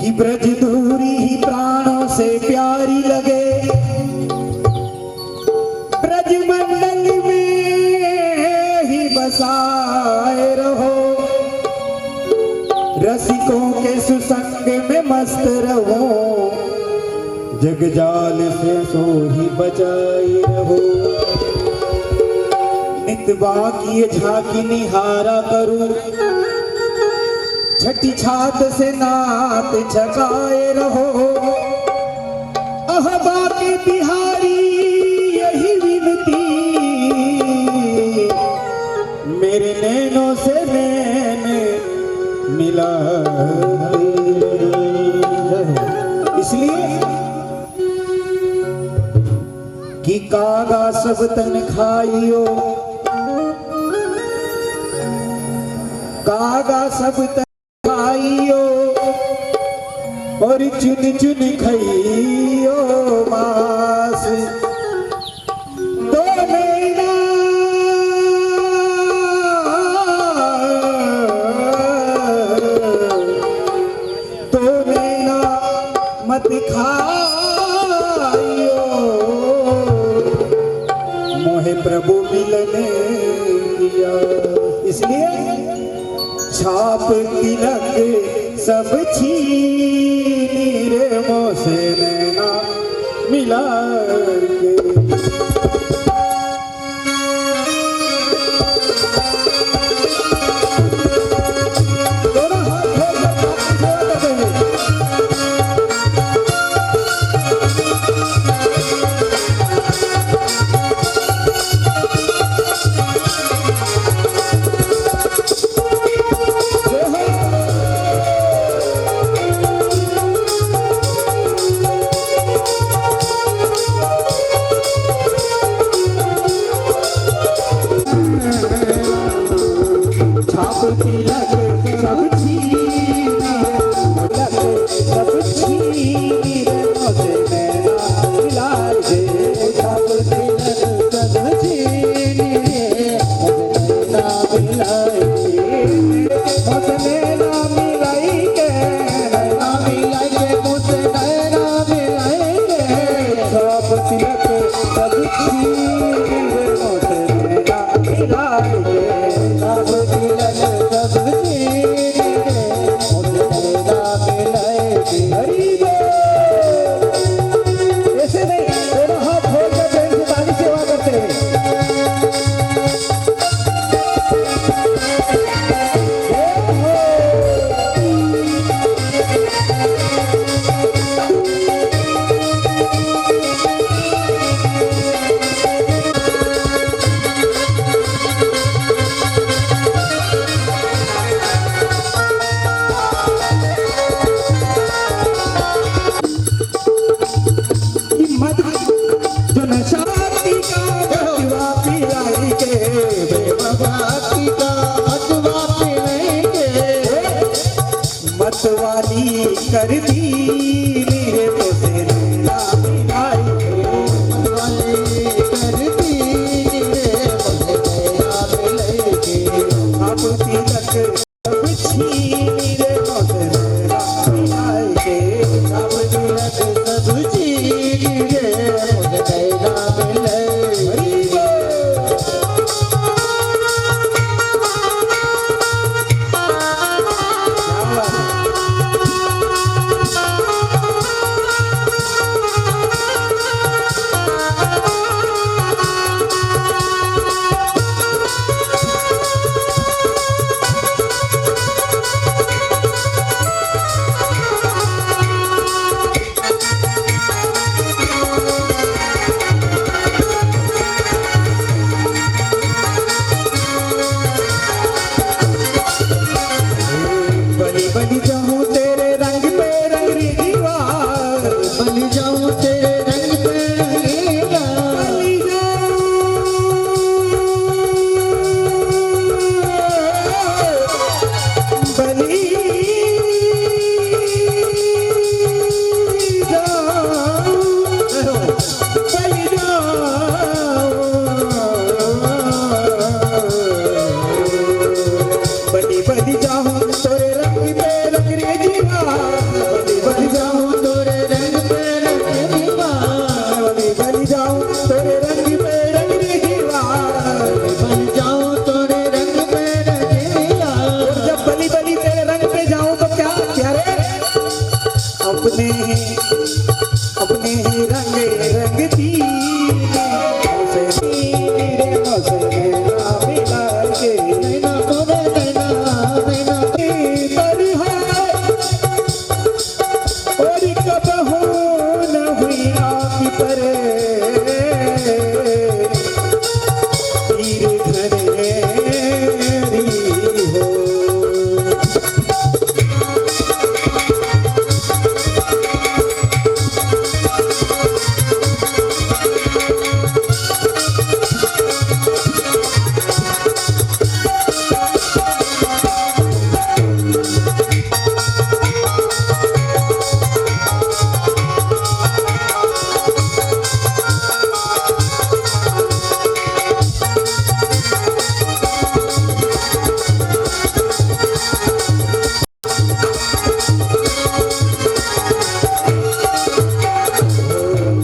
कि ब्रज दूरी ही प्राणों से प्यारी लगे, ब्रज मंडल में ही बसाए रहो, रसिकों के सुसंग में मस्त रहो, जग जाल से सो ही बचाए रहो। नित बाकी झांकी निहारा करूं, छठी छात से नात छकाए रहो, अहबा के बिहारी यही विनती, मेरे नैनों से नैन मिला। इसलिए कि कागा सब तन खाइयो, कागा सब तन खाइयो, और चुन चुन खाइयो मांस, तो नैना मत खाइयो, मोहे प्रभु मिलने दिया। इसलिए छाप तिलक सब छीनी रे, मोह से नैना मिला के। मतवाली कर दी मेरे को से नैना मिलाई, मतवाली कर दी मेरे को से नैना मिलाई, आप तिलक सब छीनी रे को से नैना मिलाई, आप तिलक सब छीनी रे को से नैना मिलाई। अपने ही रंग रंगती मेरे मौसम ना मिला के नैना मोरे नैना नैना तर है और कब हो न हुई आपकी पर तीर घनेरी हो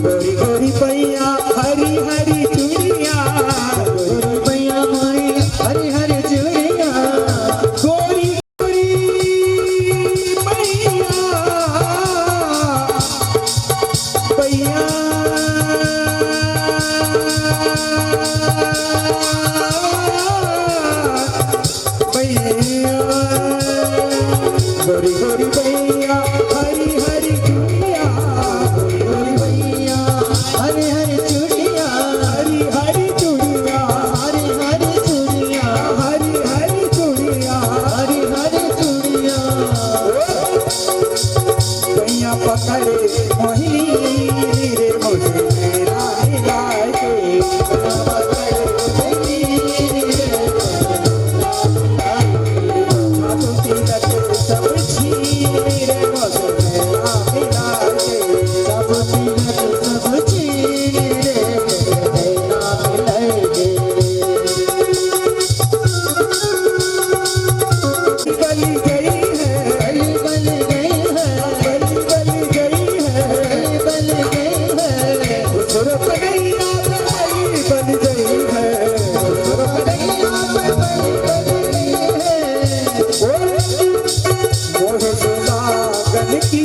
गोरी गोरी पैया हरी हरी चूड़िया गोरी पैया मारी हरी हरी चूड़िया गोरी गोरी पैया पैया पैया गोरी गोरी पैया हरी हरी चूड़िया गोरी गोरी पैया हरी हरी चूड़िया हरी हरी चूड़िया हरी हरी चूड़िया हरी हरी चूड़िया हरी हरी चूड़िया पैया पकड़े मोहिनी रे मुझे मेरा मिलाए पैया पकड़े मोहिनी रे सब छीन रे मुझे मेरा मिलाए सब छीन रे मेरा मिलाए गली गई है गली गली गई है गली गली गई है गली गई है सुर कन्हैया गली बन गई है सुर कन्हैया गली बन गई है मोह सुहागन की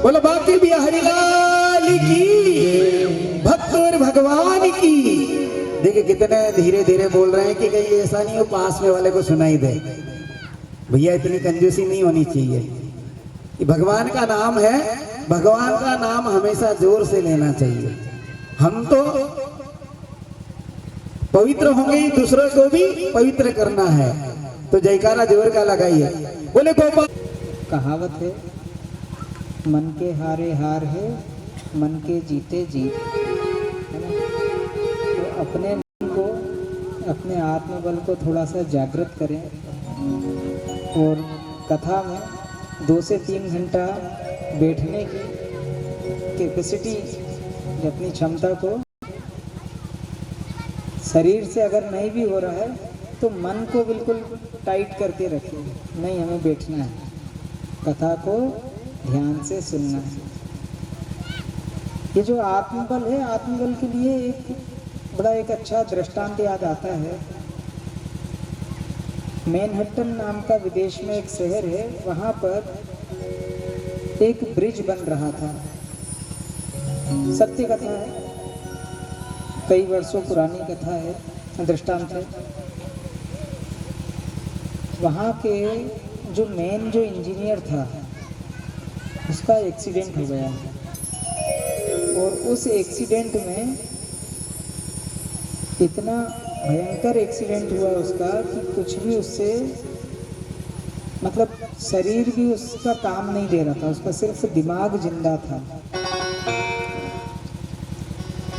बोलो बाकी भी हरिलाल की भक्त और भगवान की। देखिए कितने धीरे धीरे बोल रहे हैं कि कहीं ऐसा नहीं हो पास में वाले को सुनाई दे। भैया इतनी कंजूसी नहीं होनी चाहिए। ये भगवान का नाम है, भगवान का नाम हमेशा जोर से लेना चाहिए। हम तो पवित्र होंगे ही, दूसरों को भी पवित्र करना है, तो जयकारा जोर का लगाइए। बोले गोपाल। कहावत है, मन के हारे हार है, मन के जीते जीत, है ना। तो अपने मन को, अपने आत्मबल को थोड़ा सा जागृत करें और कथा में 2 से 3 घंटा बैठने की कैपेसिटी, अपनी क्षमता को, शरीर से अगर नहीं भी हो रहा है तो मन को बिल्कुल टाइट करके रखिए। नहीं, हमें बैठना है, कथा को ध्यान से सुनना है। ये जो आत्मबल है, आत्मबल के लिए एक अच्छा दृष्टांत याद आता है। मैनहट्टन नाम का विदेश में एक शहर है, वहाँ पर एक ब्रिज बन रहा था। सत्य कथा है, कई वर्षों पुरानी कथा है, दृष्टांत है। वहाँ के जो इंजीनियर था, उसका एक्सीडेंट हो गया और उस एक्सीडेंट में इतना भयंकर एक्सीडेंट हुआ उसका कि कुछ भी उससे, मतलब शरीर भी उसका काम नहीं दे रहा था, उसका सिर्फ दिमाग जिंदा था।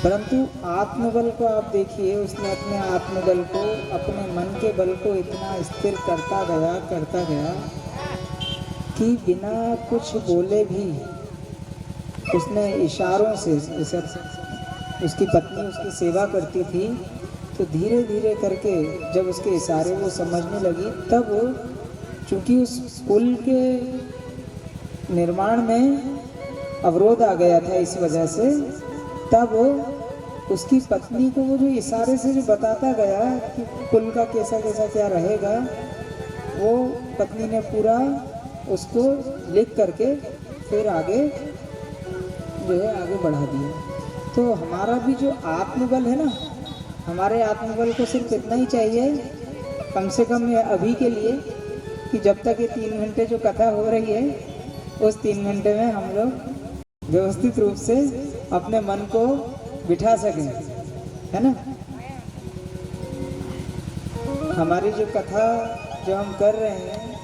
परंतु आत्मबल को आप देखिए, उसने अपने आत्मबल को, अपने मन के बल को इतना स्थिर करता गया कि बिना कुछ बोले भी उसने इशारों से, जैसे उसकी पत्नी उसकी सेवा करती थी तो धीरे धीरे करके जब उसके इशारे वो समझने लगी, तब चूंकि उस पुल के निर्माण में अवरोध आ गया था इस वजह से, तब उसकी पत्नी को वो जो इशारे से जो बताता गया कि पुल का कैसा कैसा क्या रहेगा, वो पत्नी ने पूरा उसको लिख करके फिर आगे जो है आगे बढ़ा दिया। तो हमारा भी जो आत्मबल है ना, हमारे आत्मबल को सिर्फ इतना ही चाहिए कम से कम ये अभी के लिए कि जब तक ये 3 घंटे जो कथा हो रही है, उस 3 घंटे में हम लोग व्यवस्थित रूप से अपने मन को बिठा सकें, है ना। हमारी जो कथा जो हम कर रहे हैं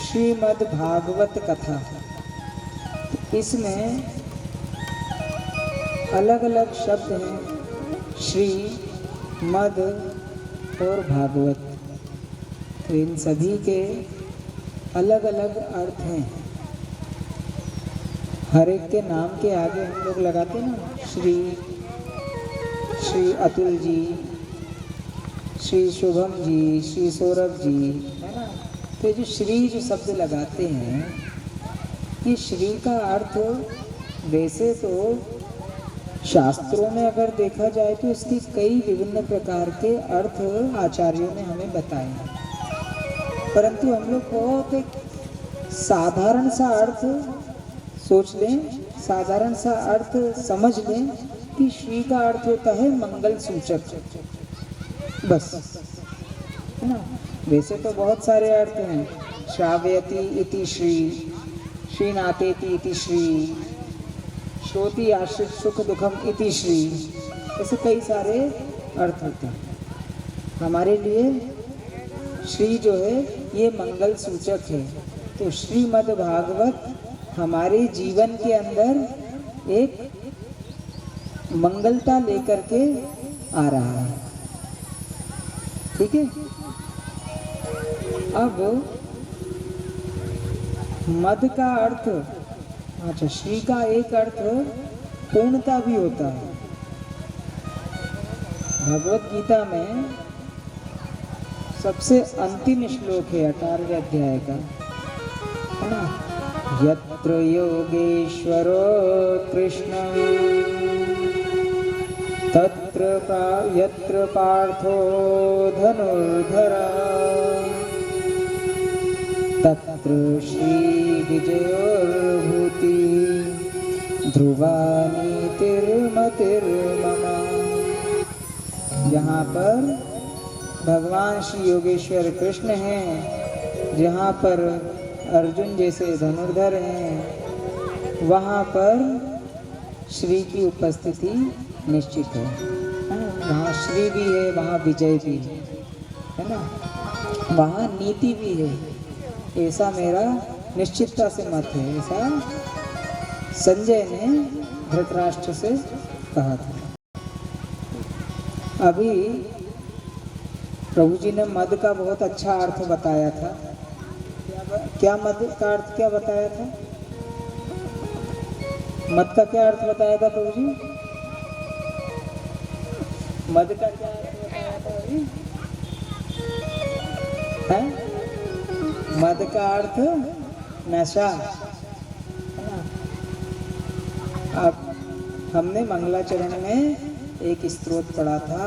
श्रीमद् भागवत कथा, इसमें अलग अलग शब्द हैं, श्री, मद और भागवत। तो इन सभी के अलग अलग अर्थ हैं। हर एक के नाम के आगे हम लोग लगाते हैं ना, श्री अतुल जी, श्री शुभम जी, श्री सौरभ जी, है ना। तो जो श्री जो शब्द लगाते हैं, ये श्री का अर्थ वैसे तो शास्त्रों में अगर देखा जाए तो इसकी कई विभिन्न प्रकार के अर्थ आचार्यों ने हमें बताए हैं, परंतु हम लोग बहुत एक साधारण सा अर्थ सोच लें, साधारण सा अर्थ समझ लें कि श्री का अर्थ होता है मंगल सूचक, बस, है ना। वैसे तो बहुत सारे अर्थ हैं, श्रावयति इति श्री, श्रीनाथेति इति श्री, श्रोति आश्रित सुख दुखम इति श्री, ऐसे कई सारे अर्थ होते हैं। हमारे लिए श्री जो है ये मंगल सूचक है। तो श्रीमद् भागवत हमारे जीवन के अंदर एक मंगलता लेकर के आ रहा है, ठीक है। अब मद का अर्थ, अच्छा, श्री का एक अर्थ पूर्णता भी होता है। भगवत गीता में सबसे अंतिम श्लोक है 18वें अध्याय का, है ना। यत्र योगेश्वरो कृष्ण यत्र पार्थो धनुर्धरा तत्र श्री विजयोर्भूति ध्रुवा नीतिर्मतिर्मम। यहाँ पर भगवान श्री योगेश्वर कृष्ण हैं, जहाँ पर अर्जुन जैसे धनुर्धर हैं, वहाँ पर श्री की उपस्थिति निश्चित है। वहाँ श्री भी है, वहाँ विजय भी है ना, वहाँ नीति भी है, ऐसा मेरा निश्चितता से मत है। ऐसा संजय ने धृतराष्ट्र से कहा था। अभी प्रभु जी ने मद का बहुत अच्छा अर्थ बताया था। क्या मद का अर्थ क्या बताया था? मद का क्या अर्थ बताया था प्रभु जी? मद का क्या अर्थ बताया था अभी? है? मद का अर्थ नशा, है ना। अब हमने मंगलाचरण में एक स्तोत्र पढ़ा था,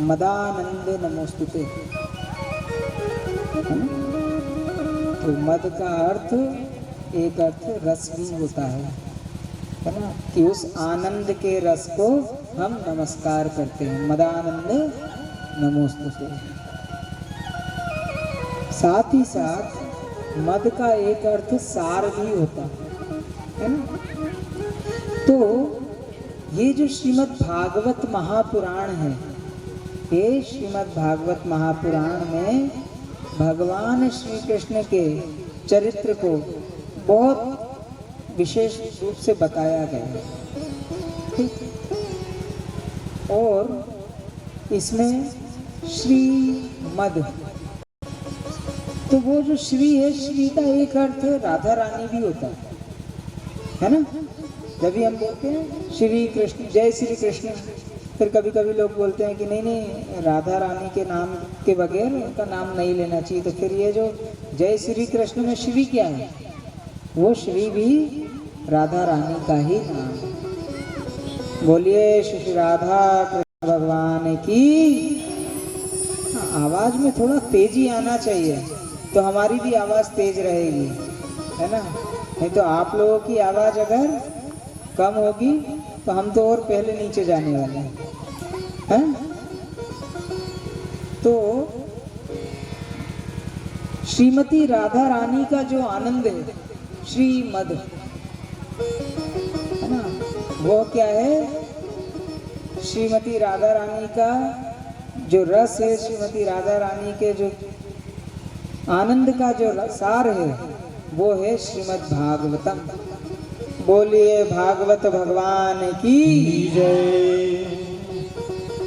मदानंद नमोस्तुते, है ना। तो मद का अर्थ एक अर्थ रस भी होता है ना, कि उस आनंद के रस को हम नमस्कार करते हैं, मदानंद नमोस्तुते। साथ ही साथ मद का एक अर्थ सार भी होता है ना। तो ये जो श्रीमद् भागवत महापुराण है, ये श्रीमद् भागवत महापुराण में भगवान श्री कृष्ण के चरित्र को बहुत विशेष रूप से बताया गया है। ठीक, और इसमें श्रीमद, तो वो जो श्री है, श्री का एक अर्थ राधा रानी भी होता है ना। जब भी हम बोलते हैं श्री कृष्ण, जय श्री कृष्ण, फिर कभी कभी लोग बोलते हैं कि नहीं नहीं, राधा रानी के नाम के बगैर उनका नाम नहीं लेना चाहिए। तो फिर ये जो जय श्री कृष्ण में श्री क्या है, वो श्री भी राधा रानी का ही नाम है। बोलिए श्री राधा कृष्ण भगवान की। आवाज में थोड़ा तेजी आना चाहिए, तो हमारी भी आवाज तेज रहेगी, है ना। नहीं तो आप लोगों की आवाज अगर कम होगी तो हम तो और पहले नीचे जाने वाले हैं। तो श्रीमती राधा रानी का जो आनंद है, श्रीमद, है ना, वो क्या है? श्रीमती राधा रानी का जो रस है, श्रीमती राधा रानी के जो आनंद का जो सार है, वो है श्रीमद् भागवतम। बोलिए भागवत भगवान की जय।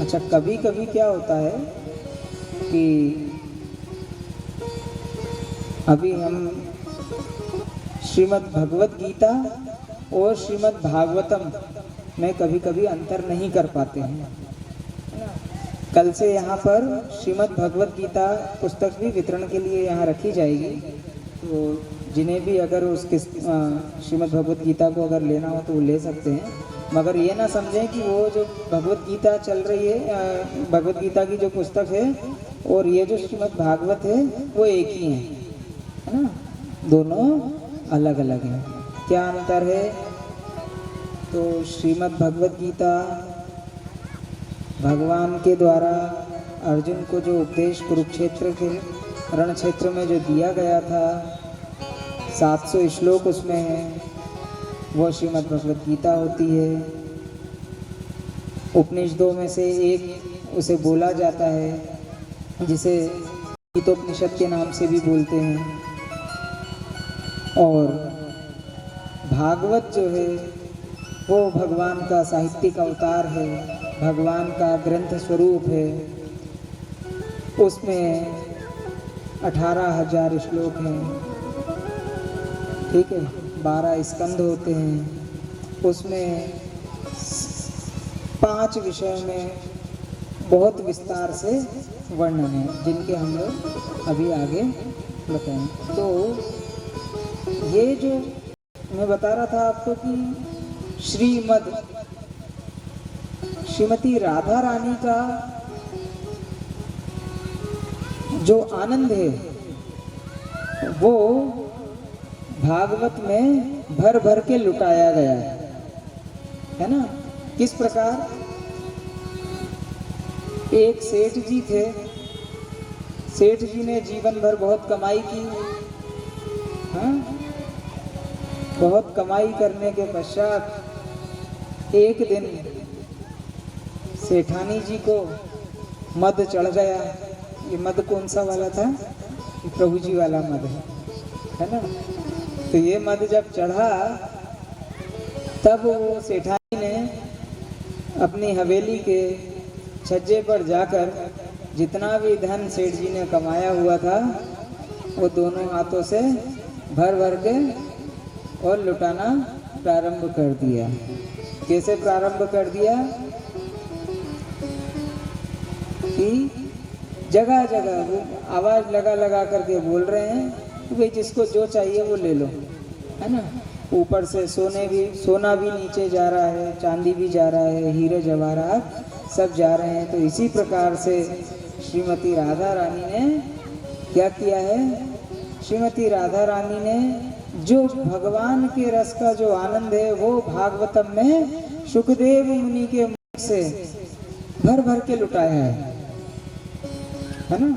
अच्छा, कभी कभी क्या होता है कि अभी हम श्रीमद् भगवत गीता और श्रीमद् भागवतम में कभी कभी अंतर नहीं कर पाते हैं। कल से यहाँ पर श्रीमद् भगवत गीता पुस्तक भी वितरण के लिए यहाँ रखी जाएगी। तो जिन्हें भी अगर उसके श्रीमद् भगवत गीता को अगर लेना हो तो वो ले सकते हैं, मगर ये ना समझें कि वो जो भगवत गीता चल रही है, भगवत गीता की जो पुस्तक है और ये जो श्रीमद् भागवत है वो एक ही है ना, दोनों अलग अलग हैं। क्या अंतर है? तो श्रीमद् भगवत गीता भगवान के द्वारा अर्जुन को जो उपदेश कुरुक्षेत्र के रण क्षेत्र में जो दिया गया था, 700 श्लोक उसमें है, वो श्रीमद् भगवत गीता होती है। उपनिषदों में से एक उसे बोला जाता है, जिसे गीतोपनिषद के नाम से भी बोलते हैं। और भागवत जो है वो भगवान का साहित्यिक अवतार है, भगवान का ग्रंथ स्वरूप है। उसमें 18,000 श्लोक हैं, ठीक है, 12 स्कंद होते हैं। उसमें 5 विषयों में बहुत विस्तार से वर्णन है, जिनके हम लोग अभी आगे बताएं। तो ये जो मैं बता रहा था आपको कि श्रीमद, श्रीमती राधा रानी का जो आनंद है वो भागवत में भर भर के लुटाया गया है ना। किस प्रकार? एक सेठ जी थे, सेठ जी ने जीवन भर बहुत कमाई की, हाँ? बहुत कमाई करने के पश्चात एक दिन सेठानी जी को मद चढ़ गया। ये मद कौन सा वाला था? प्रभु जी वाला मद है ना। तो ये मद जब चढ़ा तब वो सेठानी ने अपनी हवेली के छज्जे पर जाकर जितना भी धन सेठ जी ने कमाया हुआ था वो दोनों हाथों से भर भर के और लुटाना प्रारंभ कर दिया। कैसे प्रारंभ कर दिया कि जगह जगह वो आवाज लगा लगा करके बोल रहे हैं कि भाई जिसको जो चाहिए वो ले लो, है ना। ऊपर से सोना भी नीचे जा रहा है, चांदी भी जा रहा है, हीरे जवाहरात सब जा रहे हैं। तो इसी प्रकार से श्रीमती राधा रानी ने क्या किया है? श्रीमती राधा रानी ने जो भगवान के रस का जो आनंद है वो भागवतम में सुखदेव मुनि के मुख से भर भर के लुटाया है ना।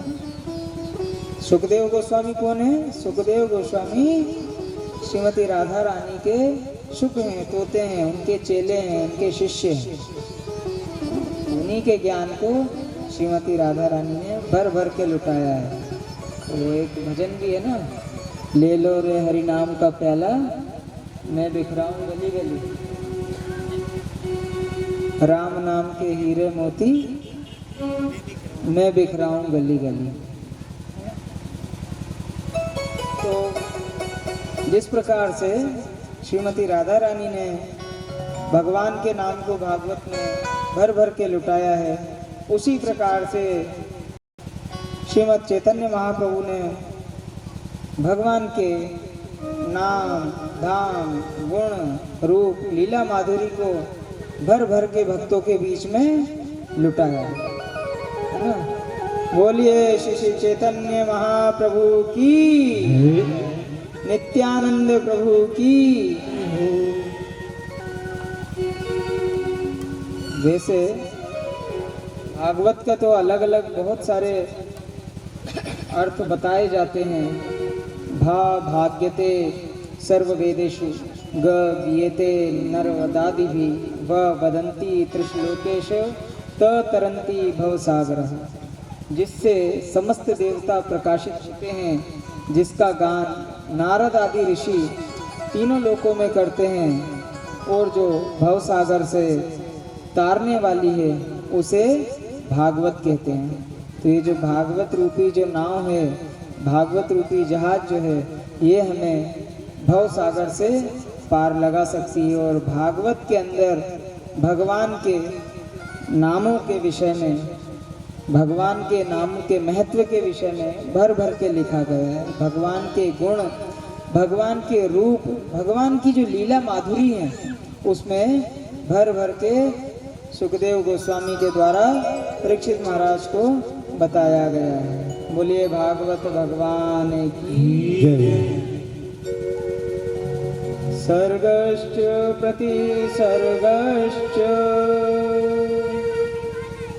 सुखदेव गोस्वामी कौन है? सुखदेव गोस्वामी श्रीमती राधा रानी के सुख हैं, तोते हैं, उनके चेले हैं, उनके शिष्य हैं। उन्हीं के ज्ञान को श्रीमती राधा रानी ने भर भर के लुटाया है। तो एक भजन भी है ना, ले लो रे हरि नाम का प्याला, मैं बिखराऊं गली गली। राम नाम के हीरे मोती मैं बिखराऊं गली गली। तो जिस प्रकार से श्रीमती राधा रानी ने भगवान के नाम को भागवत में भर भर के लुटाया है, उसी प्रकार से श्रीमद् चैतन्य महाप्रभु ने भगवान के नाम धाम गुण रूप लीला माधुरी को भर भर के भक्तों के बीच में लुटाया है ना। बोलिए श्री श्री चैतन्य महाप्रभु की, नित्यानंद प्रभु की। वैसे भागवत का तो अलग अलग बहुत सारे अर्थ बताए जाते हैं। भाग्यते सर्ववेदेषु गीयते नरवदादिभिः व वदन्ति त्रिश्लोकेश तरन्ति भवसागरः, जिससे समस्त देवता प्रकाशित होते हैं, जिसका गान नारद आदि ऋषि तीनों लोकों में करते हैं, और जो भवसागर से तारने वाली है उसे भागवत कहते हैं। तो ये जो भागवत रूपी जो नाव है, भागवत रूपी जहाज जो है, ये हमें भव सागर से पार लगा सकती है। और भागवत के अंदर भगवान के नामों के विषय में, भगवान के नाम के महत्व के विषय में भर भर के लिखा गया है। भगवान के गुण, भगवान के रूप, भगवान की जो लीला माधुरी है, उसमें भर भर के सुखदेव गोस्वामी के द्वारा परीक्षित महाराज को बताया गया है। बोलिए भागवत भगवान की जय। सर्गश्च प्रतिसर्गश्च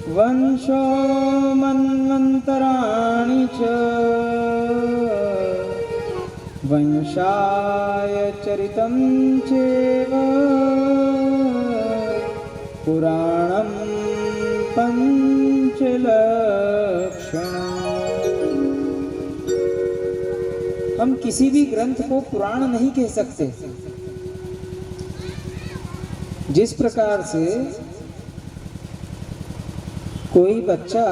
वंशो मन्वन्तराणि च वंशाय चरितं चैव पुराणं पंचलक्षणम्। हम किसी भी ग्रंथ को पुराण नहीं कह सकते। जिस प्रकार से कोई बच्चा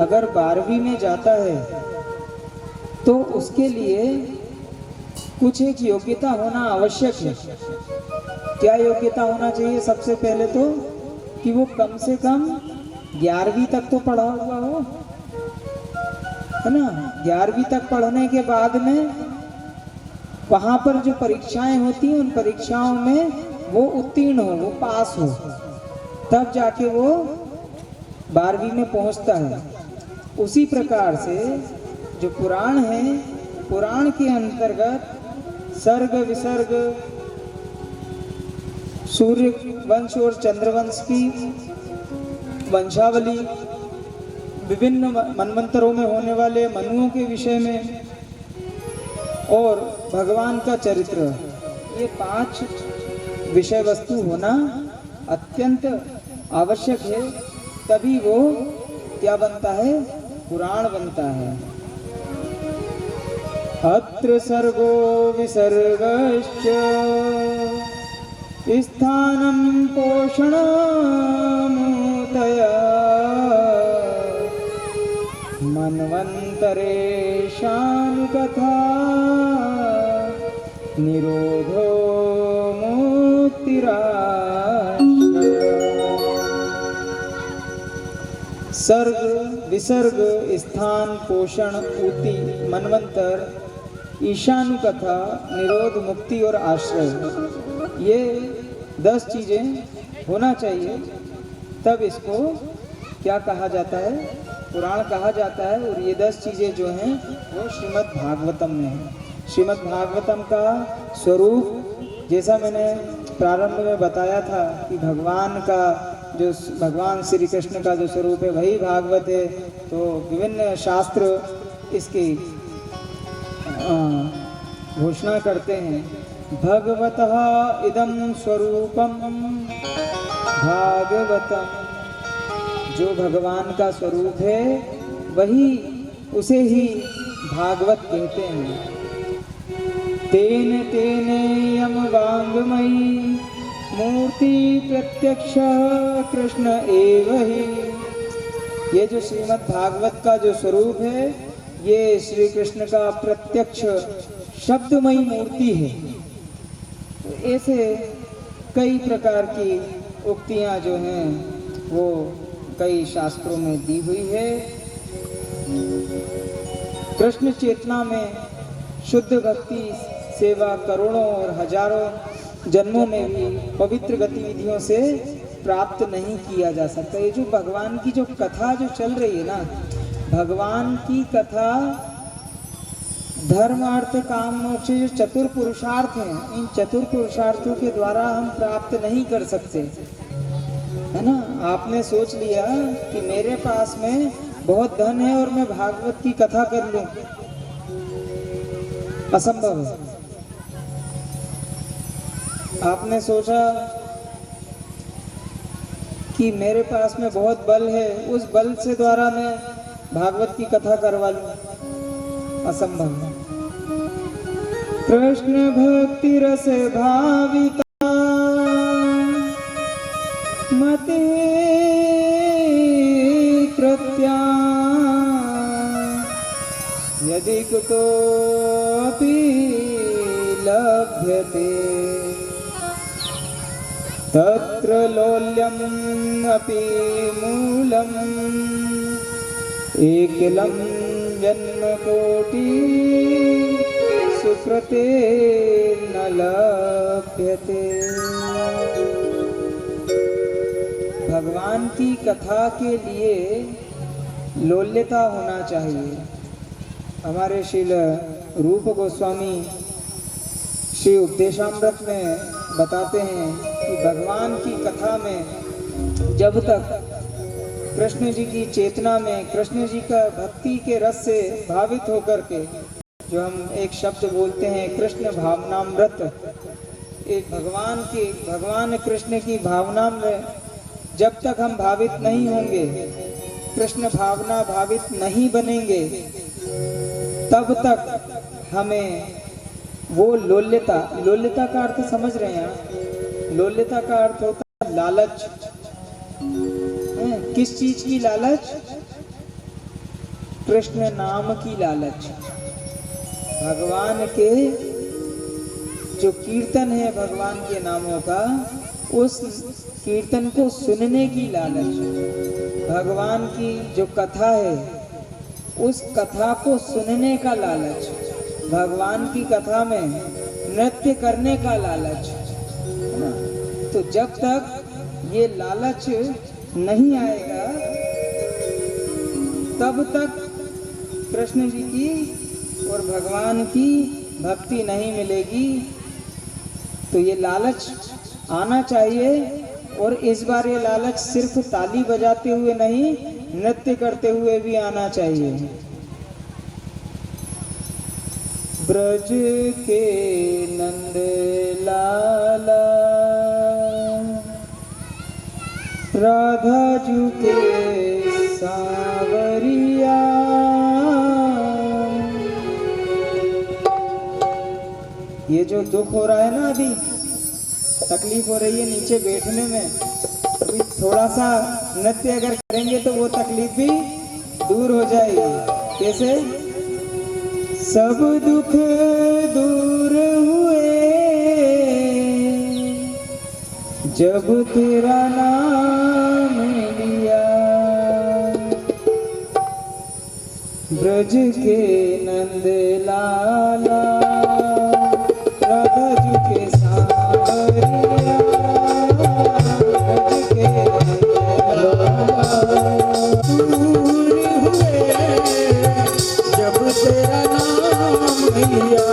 अगर 12वीं में जाता है तो उसके लिए कुछ एक योग्यता होना आवश्यक है। क्या योग्यता होना चाहिए? सबसे पहले तो कि वो कम से कम 11वीं तक तो पढ़ा हुआ हो, है ना। 11वीं तक पढ़ने के बाद में वहाँ पर जो परीक्षाएं होती हैं, उन परीक्षाओं में वो उत्तीर्ण हो, वो पास हो, तब जाके वो 12वीं में पहुँचता है। उसी प्रकार से जो पुराण है, पुराण के अंतर्गत सर्ग विसर्ग, सूर्य वंश और चंद्रवंश की वंशावली, विभिन्न मनवंतरों में होने वाले मनुओं के विषय में, और भगवान का चरित्र, ये 5 विषय वस्तु होना अत्यंत आवश्यक है। तभी वो क्या बनता है? पुराण बनता है। अत्र सर्गो विसर्गश्च स्थानं पोषणमुतया मन्वन्तरेशानुकथा निरोधो मुक्तिराश्रय। सर्ग विसर्ग स्थान पोषण ऊति मनवंतर ईशानुकथा निरोध मुक्ति और आश्रय, ये 10 चीजें होना चाहिए, तब इसको क्या कहा जाता है? पुराण कहा जाता है। और ये 10 चीजें जो हैं वो श्रीमद् भागवतम में है। श्रीमद् भागवतम का स्वरूप, जैसा मैंने प्रारंभ में बताया था कि भगवान का जो, भगवान श्री कृष्ण का जो स्वरूप है वही भागवत है। तो विभिन्न शास्त्र इसकी घोषणा करते हैं। भगवतः इदं स्वरूपम भागवतम, जो भगवान का स्वरूप है वही, उसे ही भागवत कहते हैं। तेन तेने यम वांगमयी मूर्ति प्रत्यक्ष कृष्ण एव ही। ये जो श्रीमद् भागवत का जो स्वरूप है, ये श्री कृष्ण का प्रत्यक्ष शब्दमयी मूर्ति है। तो ऐसे कई प्रकार की उक्तियां जो हैं वो कई शास्त्रों में दी हुई है। कृष्ण चेतना में शुद्ध भक्ति सेवा करोड़ों और हजारों जन्मों में भी पवित्र गतिविधियों से प्राप्त नहीं किया जा सकता। ये जो भगवान की जो कथा जो चल रही है ना, भगवान की कथा धर्म अर्थ काम मोक्ष जो चतुर पुरुषार्थ हैं, इन चतुर पुरुषार्थों के द्वारा हम प्राप्त नहीं कर सकते, है ना। आपने सोच लिया कि मेरे पास में बहुत धन है और मैं भागवत की कथा कर लूं, असंभव है। आपने सोचा कि मेरे पास में बहुत बल है, उस बल से द्वारा मैं भागवत की कथा करवा लूं, असंभव है। कृष्ण भक्ति रस भाविता मते कृत्या यदि कुतोऽपि लभ्यते तत्र लोल्यम् अपि मूलम् एकलं जन्मकोटि सुकृते न लभ्यते। भगवान की कथा के लिए लोल्यता होना चाहिए। हमारे श्रील रूप गोस्वामी श्री उपदेशामृत में बताते हैं कि भगवान की कथा में जब तक कृष्ण जी की चेतना में कृष्ण जी का भक्ति के रस से भावित होकर के जो हम एक शब्द बोलते हैं कृष्ण भावनामृत, एक भगवान कृष्ण की भावना में जब तक हम भावित नहीं होंगे, कृष्ण भावना भावित नहीं बनेंगे, तब तक हमें वो लोल्यता का अर्थ समझ रहे हैं। लोल्यता का अर्थ होता है लालच। किस चीज की लालच? कृष्ण नाम की लालच। भगवान के जो कीर्तन है भगवान के नामों का, उस कीर्तन को सुनने की लालच। भगवान की जो कथा है उस कथा को सुनने का लालच। भगवान की कथा में नृत्य करने का लालच, है ना। तो जब तक ये लालच नहीं आएगा तब तक कृष्ण जी की और भगवान की भक्ति नहीं मिलेगी। तो ये लालच आना चाहिए, और इस बार ये लालच सिर्फ ताली बजाते हुए नहीं, नृत्य करते हुए भी आना चाहिए। ब्रज के नंद लाला राधा जू के सावरिया, ये जो दुख हो रहा है ना, अभी तकलीफ हो रही है नीचे बैठने में, अभी थोड़ा सा नृत्य अगर करेंगे तो वो तकलीफ भी दूर हो जाएगी। कैसे? सब दुख दूर हुए जब तेरा नाम लिया, ब्रज के नंद लाला राधा जी के सावरिया, ब्रज के नंद लाला दूर हुए जब तेरा नाम लिया।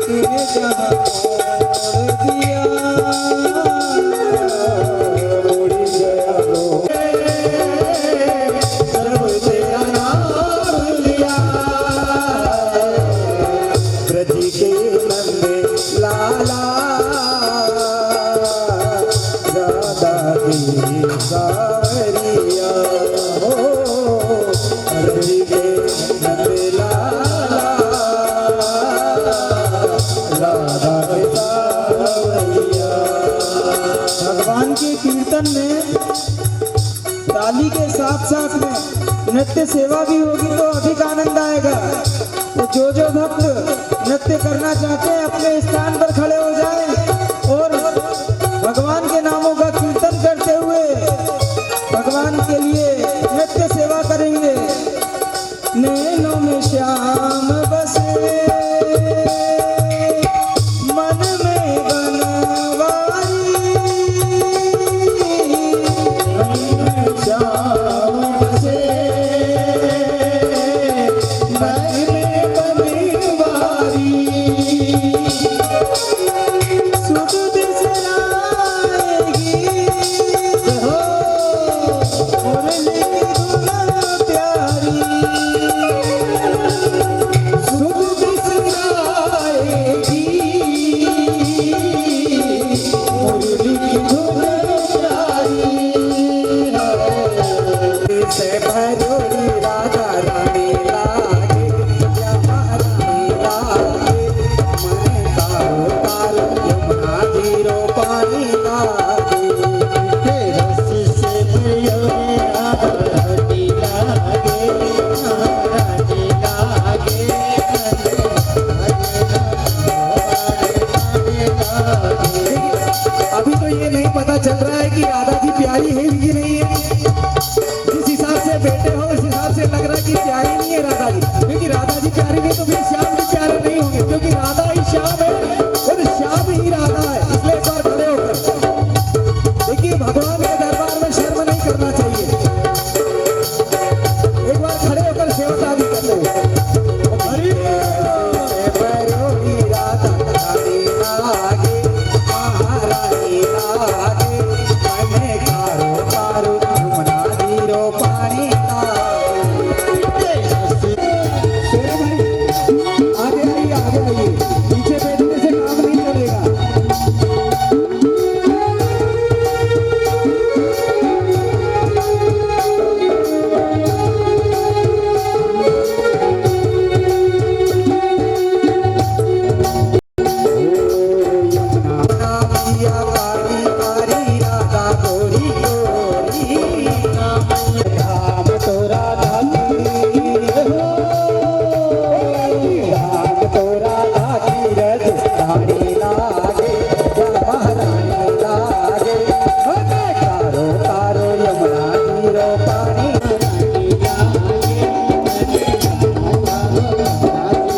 तूने जहाँ मोड़ दिया उड़ी गया लो सब तेरा नाम लिया ब्रज के नंदे लाला राधा की सारिया हो ब्रज के नंदे लाला राधा की सारिया। भगवान के कीर्तन में ताली के साथ साथ में नृत्य सेवा भी होगी तो अधिक आनंद आएगा। तो जो भक्त नृत्य करना चाहते हैं अपने स्थान पर खड़े हो जाएं और भगवान के नामों का कीर्तन करते हुए भगवान के लिए नृत्य सेवा करेंगे। नैनों में श्याम बसे मन में बनवारी श्याम से मन में बनवारी सुध बिसराएगी हो मुरली की धुन प्यारी सुध बिसराएगी मुरली की धुन प्यारी से भरोरी राधा रानी लागे श्यामा रानी लागे मन तारो तारो यमुना जीरो पानी लागे हे रस से भरोरी राधा रानी लागे रानी लागे अभी तो ये नहीं पता चल रहा है कि राधा जी प्यारी है कि नहीं है। जिस हिसाब से बैठे हो उस हिसाब से लग रहा है कि प्यारी नहीं है राधा जी, क्योंकि राधा जी प्यारी नहीं तो फिर श्याम भी प्यारे नहीं होंगे, क्योंकि राधा ही श्याम है और श्याम ही राधा है। इसलिए एक बार खड़े होकर देखिए, भगवान के दरबार में शर्म नहीं करना चाहिए। एक बार खड़े होकर सेवा भी कर लो। हरि बोल। राधा रानी लागे महारानी लागे मन कारो कारो यमुना जीरो पानी लागे। आगे आइए पीछे बैठने से काम नहीं चलेगा। यमुना मैया कारी कारी राधा गोरी गोरी राम तो राधा की हो राम तो राधा की रजनी लागे महारानी लागे हमें कारो कारो यमुना जीरो पानी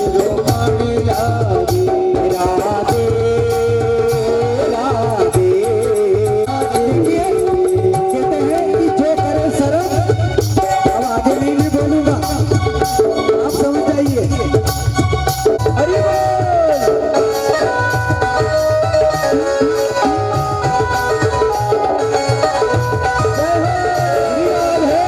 जीरो पानी लागे राधे राधे। कहते हैं कि जो करे शर्म, अब आगे नहीं भी बोलूंगा, आप समझ जाइए। हरि बोल। जय हो, हरि बोल है।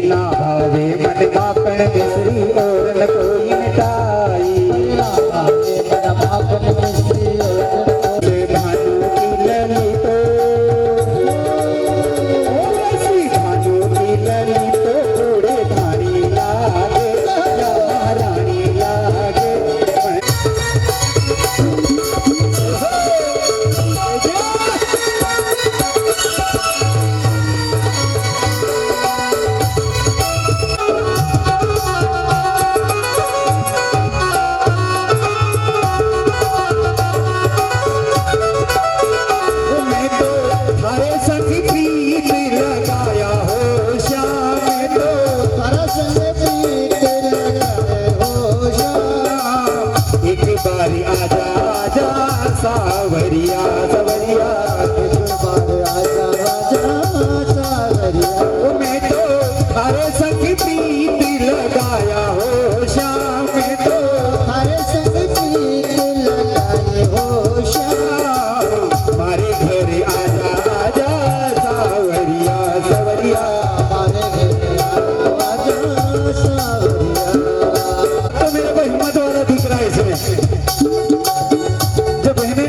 ना भावे मन मापन बिसरी और न कोई मिटाई ना भावे मन मापन बिसरी और न कोई भानु की लली तो ऐसी भानु की लली तो घोड़े धारी लागे महारानी लागे। सावरिया सावरिया बार आजा आजा सावरिया ओ मैं तो थारे संग प्रीत लगाया हो श्याम मैं तो हर संग प्रीत लगाए हो श्याम मारे घर आजा आजा सावरिया सावरिया हमारे घर आजा सावरिया तो मेरे को हिम्मत वाला दिख रहा है इसमें जो बहने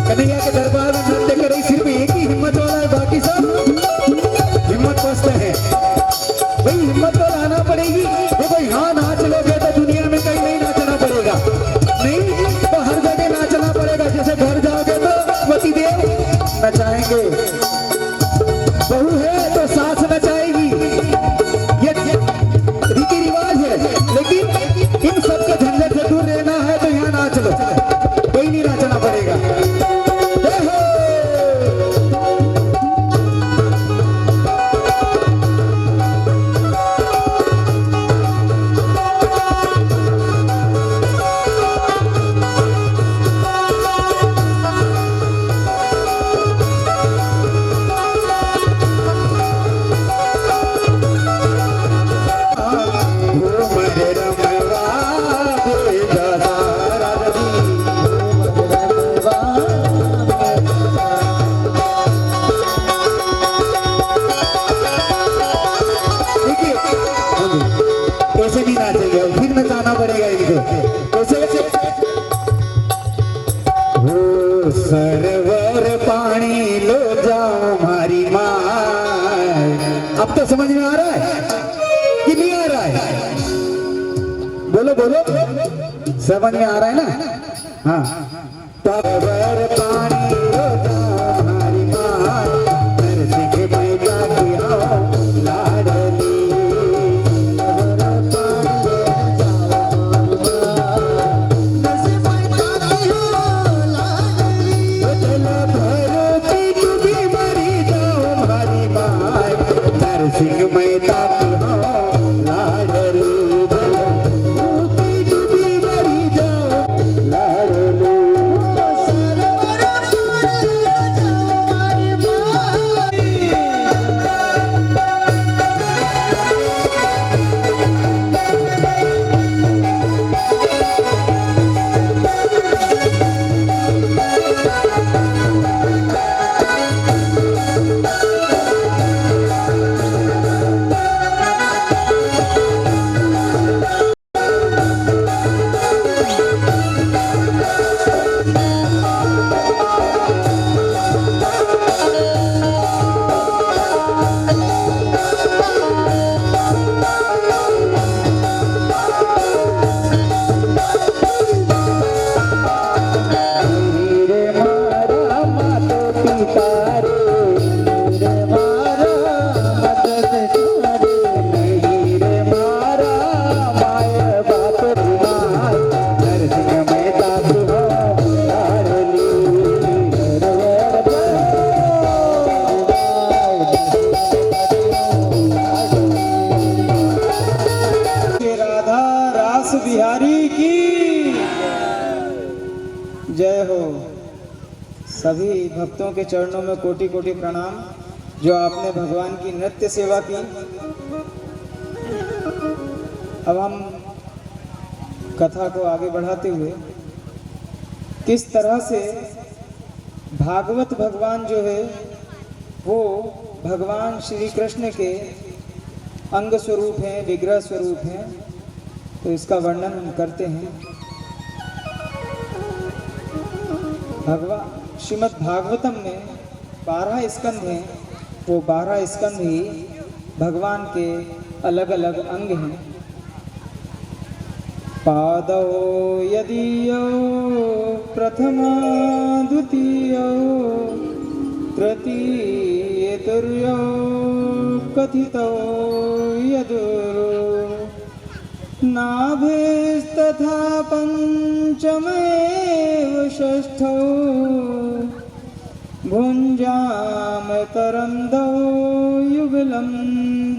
कन्हैया के दरबार में नृत्य कर रही सिर्फ एक ही हिम्मत वाला है बाकी सब हिम्मत पस्त है भाई हिम्मत तो लाना पड़ेगी देखो यहाँ नाच लोगे तो दुनिया में कहीं नहीं नाचना पड़ेगा नहीं तो हर जगह नाचना पड़ेगा जैसे घर जाओगे तो पतिदेव नचाएंगे बहू है तो सास नचाएगी ये रीति रिवाज है लेकिन इन सब के झंझट से दूर रहना है तो यहाँ नाच लो कोई नहीं नाचना पड़ेगा जय हो। घूमर रमवा भेजा सारा रवि देखिए ऐसे नहीं नाचेंगे फिर नचाना पड़ेगा इनको ऐसे हो सरवर पानी लो जाओ हमारी माँ अब तो समझ में आ रहा है कि नहीं आ रहा है बोलो बोलो समझ में आ रहा है ना हाँ सरवर पानी लो जाओ हमारी माँ नरसिंह मैया की आओ लाडली सिंह मेहता की हो लाडली डूबी मरी जाओ लाडली बिहारी की जय हो। सभी भक्तों के चरणों में कोटि कोटि प्रणाम जो आपने भगवान की नृत्य सेवा की। अब हम कथा को आगे बढ़ाते हुए किस तरह से भागवत भगवान जो है वो भगवान श्री कृष्ण के अंग स्वरूप हैं, विग्रह स्वरूप हैं, तो इसका वर्णन हम करते हैं। श्रीमद् भागवतम में 12 स्कंध हैं, वो 12 स्कंध ही भगवान के अलग अलग अंग हैं। पादौ यदीयो प्रथमा द्वितीयो तृतीयतुर्यो कथितो यदुर् नाभिस्तथा पंचमेव षष्ठौ भुञ्जाम तरन्दौ युगलं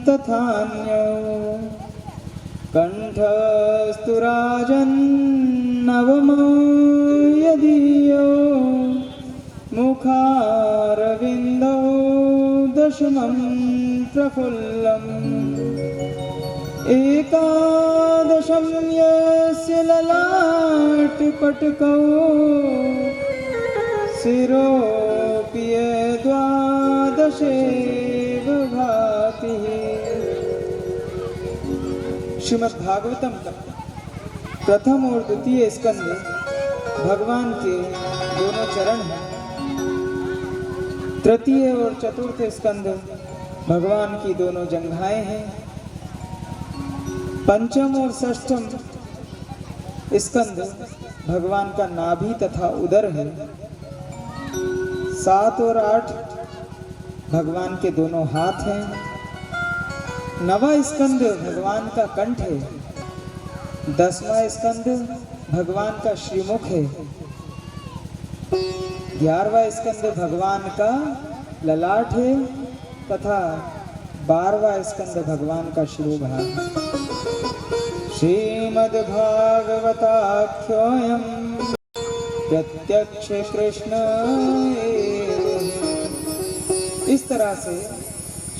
तथान्यौ कंठस्तु राजन्नवमो यदीयो मुखारविन्दौ दशमं प्रफुल्लम् एकादशं यस्य ललाटपटकौ शिरोऽपि द्वादशेव भाति। श्रीमद् भागवतम का प्रथम और द्वितीय स्कंद भगवान के दोनों चरण हैं। तृतीय और चतुर्थ स्कंद भगवान की दोनों जंघाएं हैं। पंचम और षष्ठम स्कंद भगवान का नाभि तथा उदर है। 7 और 8 भगवान के दोनों हाथ हैं। 9वां स्कंद भगवान का कंठ है। 10वां स्कंद भगवान का श्रीमुख है। 11वां स्कंद भगवान का ललाट है तथा 12वां स्कंद भगवान का शिरोभाग। श्रीमद्भागवताख्योऽयं प्रत्यक्ष कृष्ण एव। इस तरह से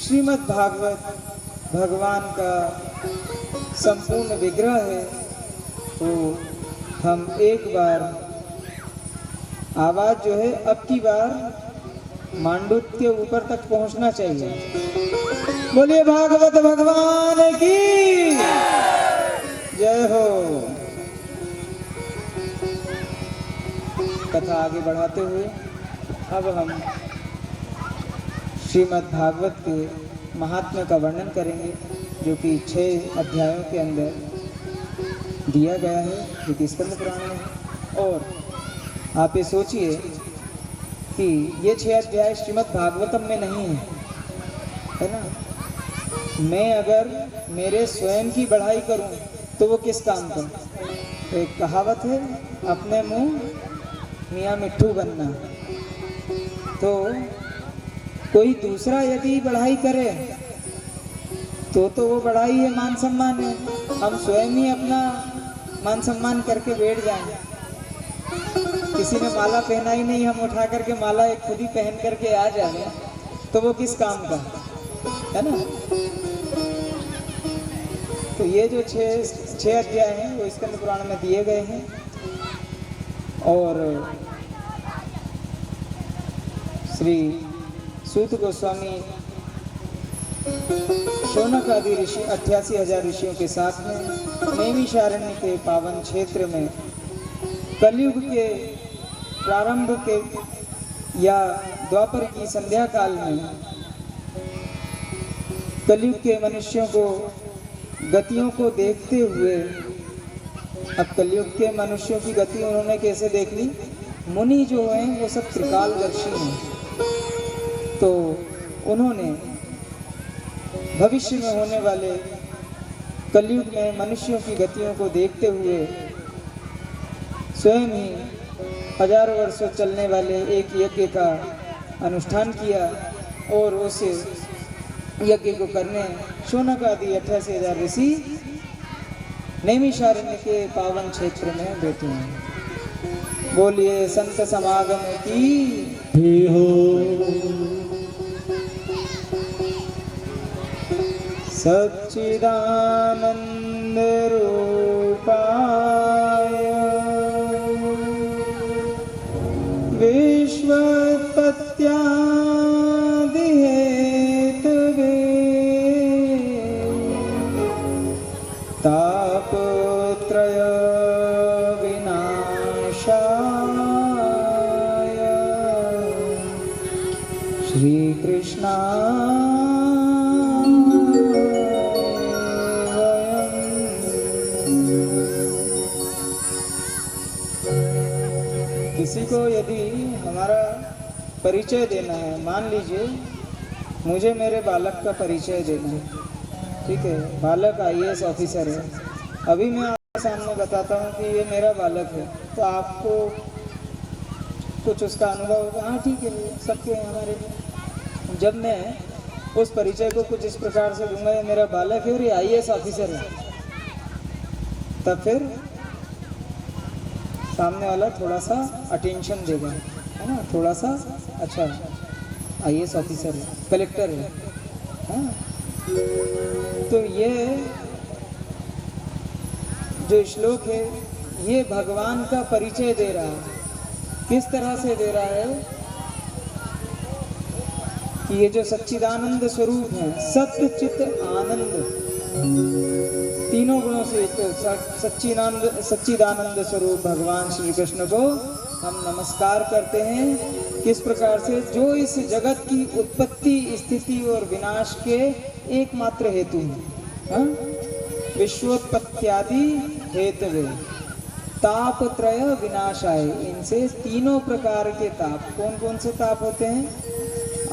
श्रीमद् भागवत भगवान का संपूर्ण विग्रह है। तो हम एक बार आवाज जो है अब की बार मांडूक के ऊपर तक पहुंचना चाहिए। बोलिए भागवत भगवान की जय हो। कथा आगे बढ़ाते हुए अब हम श्रीमद् भागवत के महात्म्य का वर्णन करेंगे, जो कि 6 अध्यायों के अंदर दिया गया है, जो कि स्कंद पुराण में है। और आप ये सोचिए कि ये 6 अध्याय श्रीमद् भागवतम में नहीं है ना। मैं अगर मेरे स्वयं की बढ़ाई करूं तो वो किस काम का। एक कहावत है, अपने मुंह मियाँ मिट्ठू बनना। तो कोई दूसरा यदि बढ़ाई करे तो वो बढ़ाई है, मान सम्मान है। हम स्वयं ही अपना मान सम्मान करके बैठ जाएं। किसी ने माला पहना ही नहीं, हम उठा करके माला एक खुद ही पहन करके आ जाए तो वो किस काम का है ना। तो ये जो 6 अध्याय हैं वो स्कंद पुराण में दिए गए हैं। और श्री सूत गोस्वामी शौनक आदि ऋषि 88,000 ऋषियों के साथ में नैमिषारण्य के पावन क्षेत्र में कलयुग के प्रारंभ के या द्वापर की संध्या काल में कलयुग के मनुष्यों को गतियों को देखते हुए, अब कलयुग के मनुष्यों की गति उन्होंने कैसे देख ली। मुनि जो हैं वो सब त्रिकालदर्शी हैं, तो उन्होंने भविष्य में होने वाले कलयुग में मनुष्यों की गतियों को देखते हुए स्वयं ही हजारों वर्षों चलने वाले एक यज्ञ का अनुष्ठान किया और उस यज्ञ को करने शौनक आदि 88,000 ऋषि नैमिषारण्य के पावन क्षेत्र में बैठे हैं। बोलिए संत समागम की हो। सच्चिदानंद रूपाय विश्वोत्पत्त्यादि हेतवे तापत्रय विनाशाय श्री कृष्णा किसी को यदि हमारा परिचय देना है, मान लीजिए मुझे मेरे बालक का परिचय देना है, ठीक है। बालक IAS ऑफिसर है। अभी मैं आपके सामने बताता हूँ कि ये मेरा बालक है, तो आपको कुछ उसका अनुभव होगा, हाँ ठीक है, सबके हमारे। जब मैं उस परिचय को कुछ इस प्रकार से दूंगा, ये मेरा बालक है और ये IAS ऑफिसर है, तब फिर सामने वाला थोड़ा सा अटेंशन देगा, है ना, थोड़ा सा अच्छा IAS ऑफिसर है, कलेक्टर है, हाँ? तो ये जो श्लोक है ये भगवान का परिचय दे रहा है। किस तरह से दे रहा है कि ये जो सच्चिदानंद स्वरूप है, सत्य चित आनंद, तीनों गुणों से सच्चिदानंद स्वरूप भगवान श्री कृष्ण को हम नमस्कार करते हैं। किस प्रकार से? जो इस जगत की उत्पत्ति, स्थिति और विनाश के एकमात्र हेतु हैं, हाँ? विश्वोत्पत्त्यादि हेतवे ताप त्रय विनाशाय। इनसे तीनों प्रकार के ताप, कौन कौन से ताप होते हैं?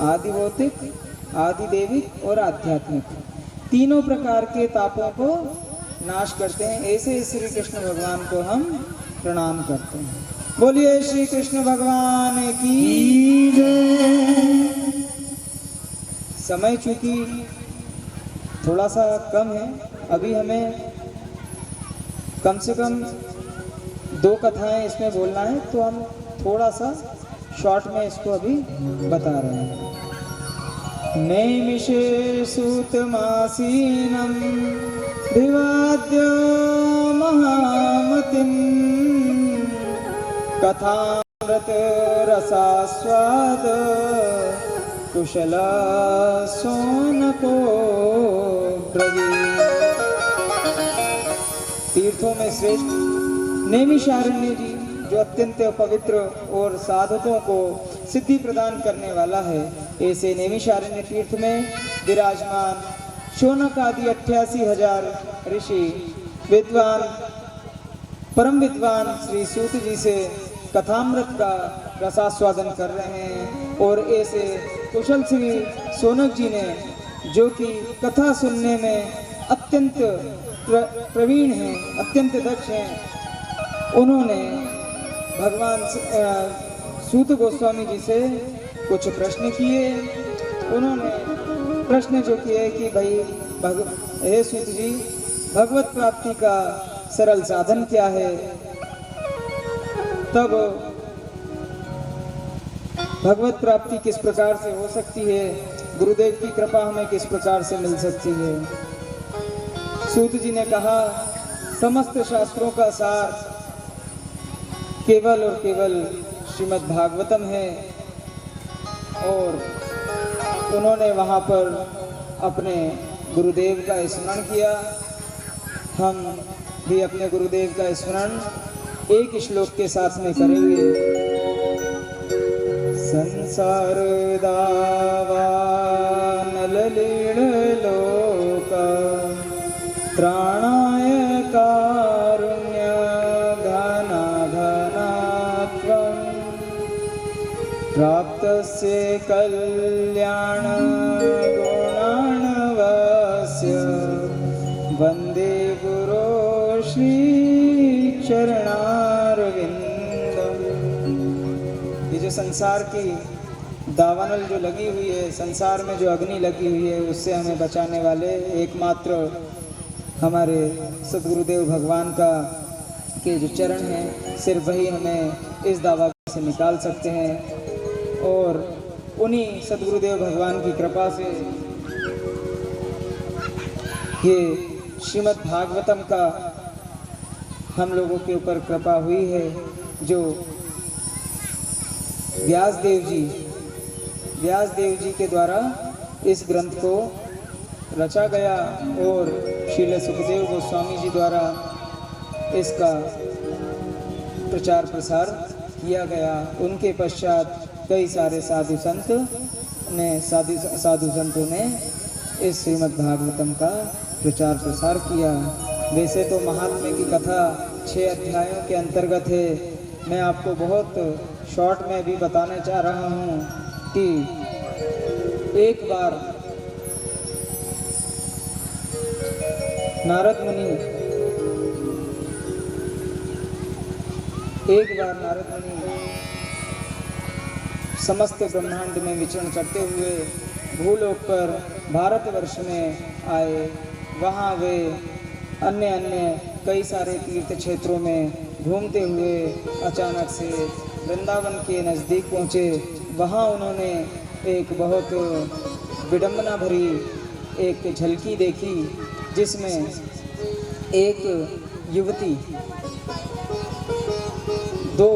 आदि भौतिक, आदि देविक और आध्यात्मिक, तीनों प्रकार के तापों को नाश करते हैं। ऐसे श्री कृष्ण भगवान को हम प्रणाम करते हैं। बोलिए श्री कृष्ण भगवान की जय। समय चूंकि थोड़ा सा कम है, अभी हमें कम से कम 2 कथाएं इसमें बोलना है, तो हम थोड़ा सा शॉर्ट में इसको अभी बता रहे हैं। नैमिषे सूतमासीनं विवाद्य महामतिं कथामृत रसास्वाद कुशल सोनको ब्रवीत्। तीर्थों में श्रेष्ठ नैमिषारण्य जी, जो अत्यंत पवित्र और साधकों को सिद्धि प्रदान करने वाला है, ऐसे नैमिषारण्य तीर्थ में विराजमान शौनक आदि 88,000 ऋषि विद्वान, परम विद्वान श्री सूत जी से कथामृत का रसास्वादन कर रहे हैं। और ऐसे कुशल श्री सोनक जी ने, जो कि कथा सुनने में अत्यंत प्रवीण हैं, अत्यंत दक्ष हैं, उन्होंने भगवान सूत गोस्वामी जी से कुछ प्रश्न किए। उन्होंने प्रश्न जो किए कि भाई हे सूत जी, भगवत प्राप्ति का सरल साधन क्या है? तब भगवत प्राप्ति किस प्रकार से हो सकती है? गुरुदेव की कृपा हमें किस प्रकार से मिल सकती है? सूत जी ने कहा, समस्त शास्त्रों का सार केवल और केवल श्रीमद् भागवतम है। और उन्होंने वहाँ पर अपने गुरुदेव का स्मरण किया। हम भी अपने गुरुदेव का स्मरण एक श्लोक के साथ में करेंगे। संसार दावा नललीण लोका त्राणाय कारुण्य घना घनात्वं प्राप्तस्य कल्याण गुणार्णवस्य वंदे गुरो श्री चरणारविंदम। ये जो संसार की दावानल जो लगी हुई है, संसार में जो अग्नि लगी हुई है, उससे हमें बचाने वाले एकमात्र हमारे सद्गुरुदेव भगवान का के जो चरण हैं, सिर्फ वही हमें इस दावा से निकाल सकते हैं। और उन्हीं सद्गुरुदेव भगवान की कृपा से ये श्रीमद् भागवतम का हम लोगों के ऊपर कृपा हुई है, जो व्यास देव जी के द्वारा इस ग्रंथ को रचा गया और श्रील सुखदेव गोस्वामी जी द्वारा इसका प्रचार प्रसार किया गया। उनके पश्चात कई सारे साधु संतों ने इस श्रीमद् भागवतम का प्रचार प्रसार किया। वैसे तो महात्म्य की कथा 6 अध्यायों के अंतर्गत है। मैं आपको बहुत शॉर्ट में भी बताना चाह रहा हूँ कि एक बार नारद मुनि समस्त ब्रह्मांड में विचरण करते हुए भूलोक पर भारतवर्ष में आए। वहाँ वे अन्य कई सारे तीर्थ क्षेत्रों में घूमते हुए अचानक से वृंदावन के नज़दीक पहुँचे। वहाँ उन्होंने एक बहुत विडंबना भरी एक झलकी देखी, जिसमें एक युवती दो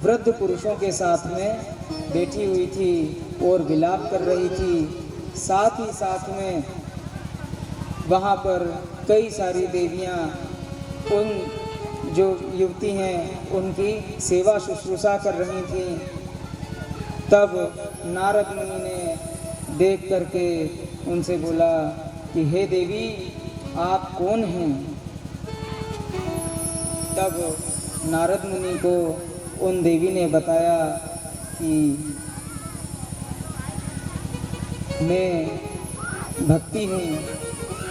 वृद्ध पुरुषों के साथ में बैठी हुई थी और विलाप कर रही थी। साथ ही साथ में वहाँ पर कई सारी देवियाँ उन जो युवती हैं उनकी सेवा शुश्रूषा कर रही थीं। तब नारद मुनि ने देख करके उनसे बोला कि हे देवी, आप कौन हैं? तब नारद मुनि को उन देवी ने बताया कि मैं भक्ति हूँ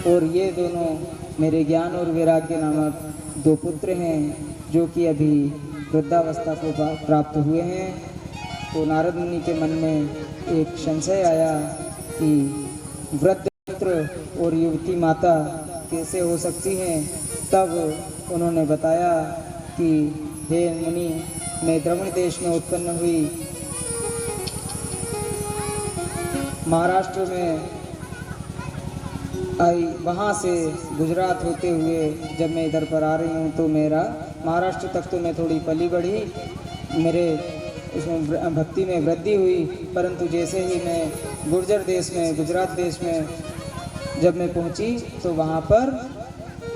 और ये दोनों मेरे ज्ञान और वैराग्य नामक दो पुत्र हैं जो कि अभी वृद्धावस्था को प्राप्त हुए हैं। तो नारद मुनि के मन में एक संशय आया कि वृद्ध पुत्र और युवती माता कैसे हो सकती हैं। तब उन्होंने बताया कि हे मुनि, मैं द्रविड़ देश में उत्पन्न हुई, महाराष्ट्र में आई, वहाँ से गुजरात होते हुए जब मैं इधर पर आ रही हूँ तो मेरा महाराष्ट्र तक तो मैं थोड़ी पली बढ़ी, मेरे उसमें भक्ति में वृद्धि हुई, परंतु जैसे ही मैं गुर्जर देश में, गुजरात देश में जब मैं पहुँची तो वहाँ पर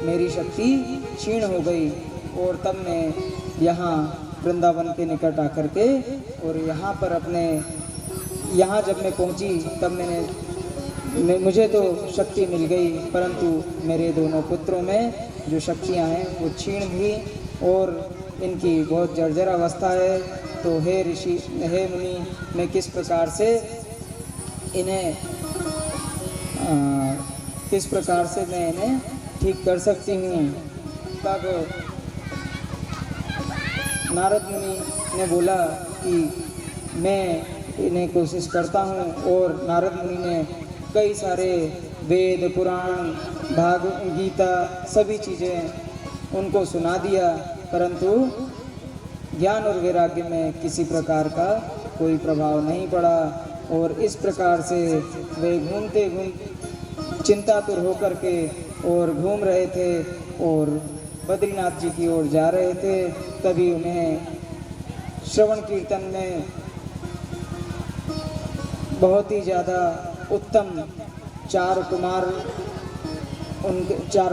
मेरी शक्ति क्षीण हो गई और तब मैं यहाँ वृंदावन के निकट आकर के और यहाँ पर यहाँ जब मैं पहुँची तब मुझे तो शक्ति मिल गई, परंतु मेरे दोनों पुत्रों में जो शक्तियाँ हैं वो क्षीण भी और इनकी बहुत जर्जर अवस्था है। तो हे ऋषि, हे मुनि, मैं किस प्रकार से इन्हें ठीक कर सकती हूँ? तब नारद मुनि ने बोला कि मैं इन्हें कोशिश करता हूँ, और नारद मुनि ने कई सारे वेद, पुराण, भागवत गीता सभी चीज़ें उनको सुना दिया, परंतु ज्ञान और वैराग्य में किसी प्रकार का कोई प्रभाव नहीं पड़ा। और इस प्रकार से वे घूमते चिंतातुर होकर के और घूम रहे थे और बद्रीनाथ जी की ओर जा रहे थे। तभी उन्हें श्रवण कीर्तन में बहुत ही ज़्यादा उत्तम चार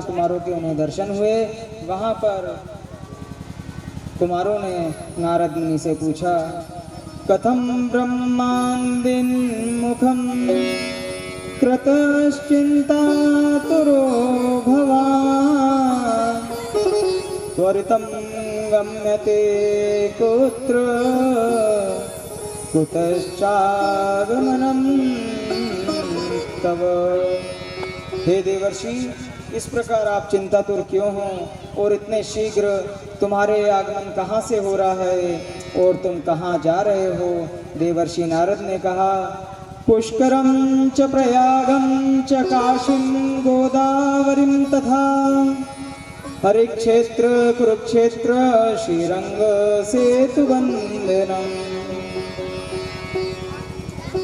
कुमारों के उन्हें दर्शन हुए। वहाँ पर कुमारों ने नारद मुनि से पूछा, कथम ब्रह्मांडिन मुखम कृतश्चिंतातुरो भवान् त्वरितं गम्यते कुत्र कुतश्चागमनम् तव। हे देवर्षि, इस प्रकार आप चिंतातुर क्यों हो और इतने शीघ्र तुम्हारे आगमन कहाँ से हो रहा है और तुम कहाँ जा रहे हो? देवर्षि नारद ने कहा, पुष्करम च प्रयागम च काशीं गोदावरीं तथा हरिक्षेत्र कुरुक्षेत्र श्रीरंग सेतुबंधनम।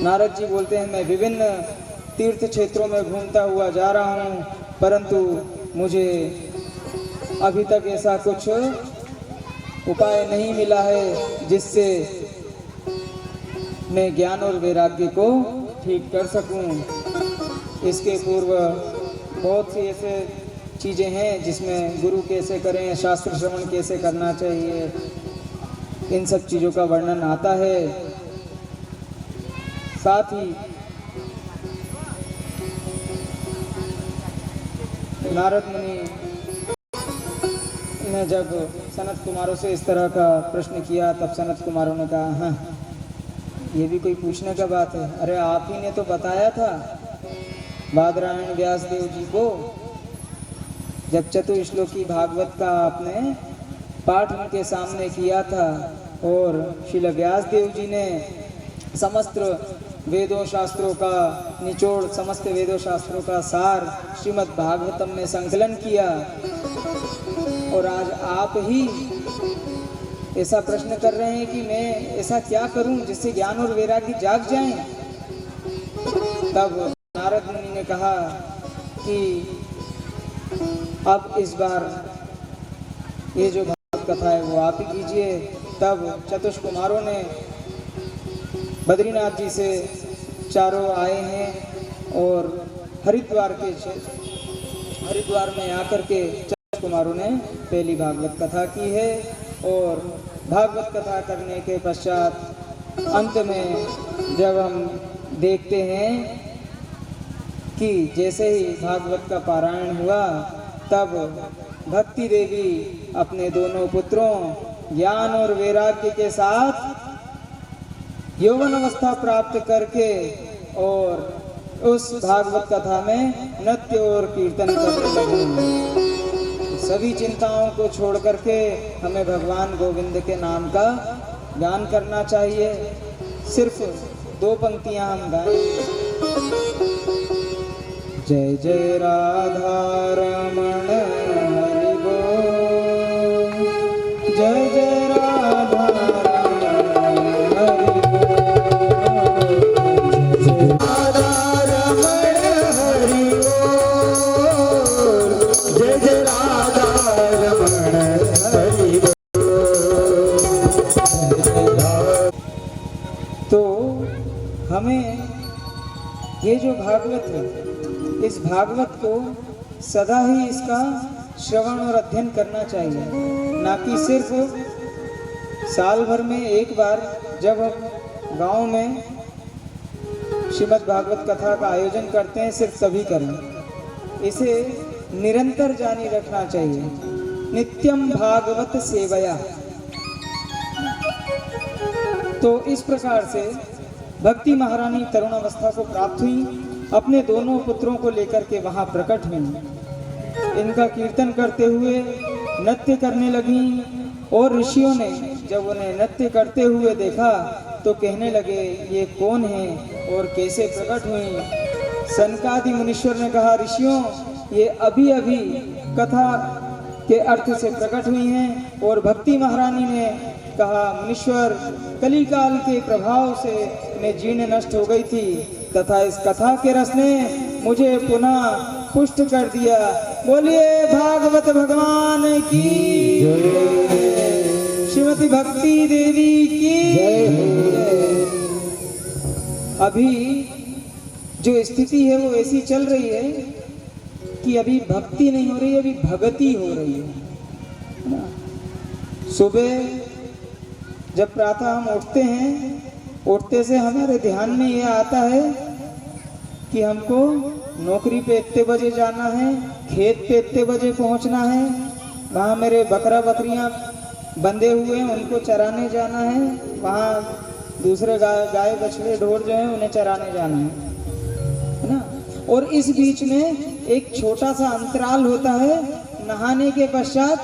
नारद जी बोलते हैं, मैं विभिन्न तीर्थ क्षेत्रों में घूमता हुआ जा रहा हूँ, परंतु मुझे अभी तक ऐसा कुछ उपाय नहीं मिला है जिससे मैं ज्ञान और वैराग्य को ठीक कर सकूं। इसके पूर्व बहुत सी ऐसे चीज़ें हैं जिसमें गुरु कैसे करें, शास्त्र श्रवण कैसे करना चाहिए, इन सब चीज़ों का वर्णन आता है। साथ ही नारद मुनि ने जब सनत कुमारों से इस तरह का प्रश्न किया, तब सनत कुमारों ने कहा, हाँ, ये भी कोई पूछने का बात है? अरे आप ही ने तो बताया था बादरायण व्यास देव जी को, जब चतुश्लोकी भागवत का आपने पाठ उनके सामने किया था और श्रील व्यास देव जी ने समस्त वेदों शास्त्रों का निचोड़, समस्त वेदों शास्त्रों का सार श्रीमद् भागवतम में संकलन किया, और आज आप ही ऐसा प्रश्न कर रहे हैं कि मैं ऐसा क्या करूं जिससे ज्ञान और वैराग्य जाग जाएं। तब नारद मुनि ने कहा कि अब इस बार ये जो भागवत कथा है वो आप ही कीजिए। तब चतुष्कुमारों ने बद्रीनाथ जी से चारों आए हैं और हरिद्वार में आकर के चतुष्कुमारों ने पहली भागवत कथा की है। और भागवत कथा करने के पश्चात अंत में जब हम देखते हैं कि जैसे ही भागवत का पारायण हुआ तब भक्ति देवी अपने दोनों पुत्रों ज्ञान और वैराग्य के साथ यौवन अवस्था प्राप्त करके और उस भागवत कथा में नृत्य और कीर्तन करने लगे। सभी चिंताओं को छोड़ करके हमें भगवान गोविंद के नाम का गान करना चाहिए। सिर्फ 2 पंक्तियां हम गाएं। जय जय राधा रमण हरि बोल, जय जय राधा रमण हरि बोल, राधा रमण हरि बोल, जय जय राधा रमण हरि बोल। तो हमें ये जो भागवत है, इस भागवत को सदा ही इसका श्रवण और अध्ययन करना चाहिए, ना कि सिर्फ साल भर में एक बार जब हम गांव में श्रीमद् भागवत कथा का आयोजन करते हैं सिर्फ तभी करें। इसे निरंतर जारी रखना चाहिए। नित्यम भागवत सेवया। तो इस प्रकार से भक्ति महारानी तरुण अवस्था को प्राप्त हुई, अपने दोनों पुत्रों को लेकर के वहां प्रकट हुई, इनका कीर्तन करते हुए नृत्य करने लगी। और ऋषियों ने जब उन्हें नृत्य करते हुए देखा तो कहने लगे ये कौन है और कैसे प्रकट हुई। सनकादि मुनीश्वर ने कहा ऋषियों ये अभी अभी कथा के अर्थ से प्रकट हुई हैं। और भक्ति महारानी ने कहा मुनीश्वर कली काल के प्रभाव से मैं जीर्ण नष्ट हो गई थी तथा इस कथा के रस ने मुझे पुनः पुष्ट कर दिया। बोलिए भागवत भगवान की जय, श्रीमती भक्ति देवी की जय। अभी जो स्थिति है वो ऐसी चल रही है कि अभी भक्ति नहीं हो रही, अभी भगति हो रही है। सुबह जब प्रातः हम उठते हैं, उठते से हमारे ध्यान में ये आता है कि हमको नौकरी पे इतने बजे जाना है, खेत पे इतने बजे पहुंचना है, वहाँ मेरे बकरा बकरियाँ बंधे हुए हैं उनको चराने जाना है, वहाँ दूसरे गाय बछड़े ढोर जो हैं उन्हें चराने जाना है ना। और इस बीच में एक छोटा सा अंतराल होता है, नहाने के पश्चात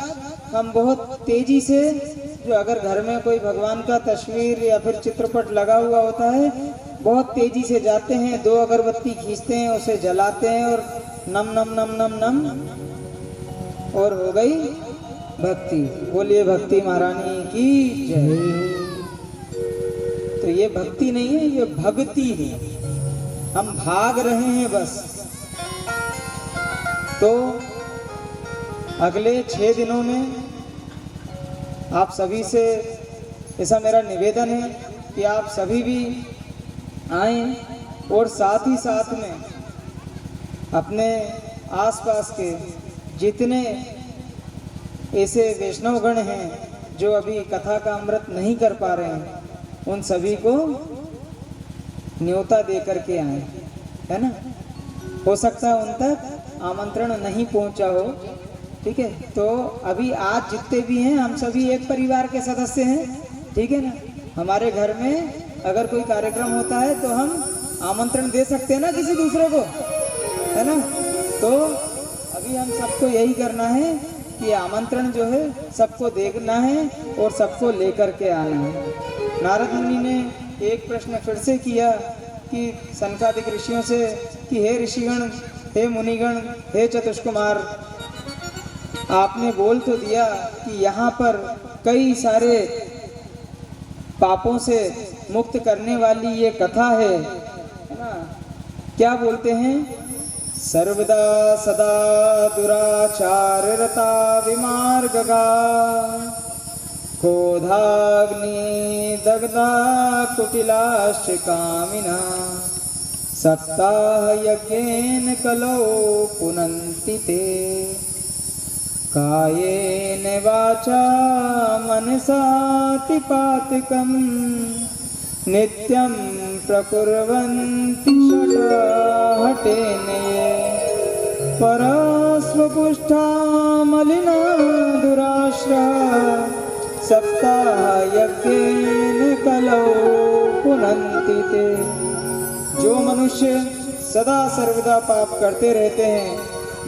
हम बहुत तेजी से, जो अगर घर में कोई भगवान का तस्वीर या फिर चित्रपट लगा हुआ होता है, बहुत तेजी से जाते हैं, 2 अगरबत्ती खींचते हैं, उसे जलाते हैं और नम नम नम नम नम और हो गई भक्ति। बोलिए भक्ति महारानी की जय। तो ये भक्ति नहीं है, ये भक्ति है। हम भाग रहे हैं बस। तो अगले 6 दिनों में आप सभी से ऐसा मेरा निवेदन है कि आप सभी भी आएं और साथ ही साथ में अपने आसपास के जितने ऐसे वैष्णवगण हैं जो अभी कथा का अमृत नहीं कर पा रहे हैं, उन सभी को न्योता दे करके आए, है ना। हो सकता है उन तक आमंत्रण नहीं पहुंचा हो, ठीक है। तो अभी आज जितने भी हैं हम सभी एक परिवार के सदस्य हैं, ठीक है ना। हमारे घर में अगर कोई कार्यक्रम होता है तो हम आमंत्रण दे सकते हैं ना किसी दूसरे को, है ना। तो अभी हम सबको यही करना है कि आमंत्रण जो है सबको देखना है और सबको लेकर के आना है। नारद मुनि ने एक प्रश्न फिर से किया कि सनकादिक ऋषियों से कि हे ऋषिगण, हे मुनिगण, हे चतुष्कुमार, आपने बोल तो दिया कि यहाँ पर कई सारे पापों से मुक्त करने वाली ये कथा है ना। क्या बोलते हैं? सर्वदा सदा दुराचार रता विमार्गगा, क्रोधाग्नि दग्धा कुटिलाश्च कामिना, सप्ताह यज्ञेन कलौ पुनन्ति ते, कायेन वाचा मनसातिपातिकं, नित्यं प्रकुर्वन्ति षट्हठेन ये, परस्वपुष्टा मलिना दुराश्रा, सप्ताह यज्ञेन कलौ पुनन्ति ते। जो मनुष्य सदा सर्वदा पाप करते रहते हैं,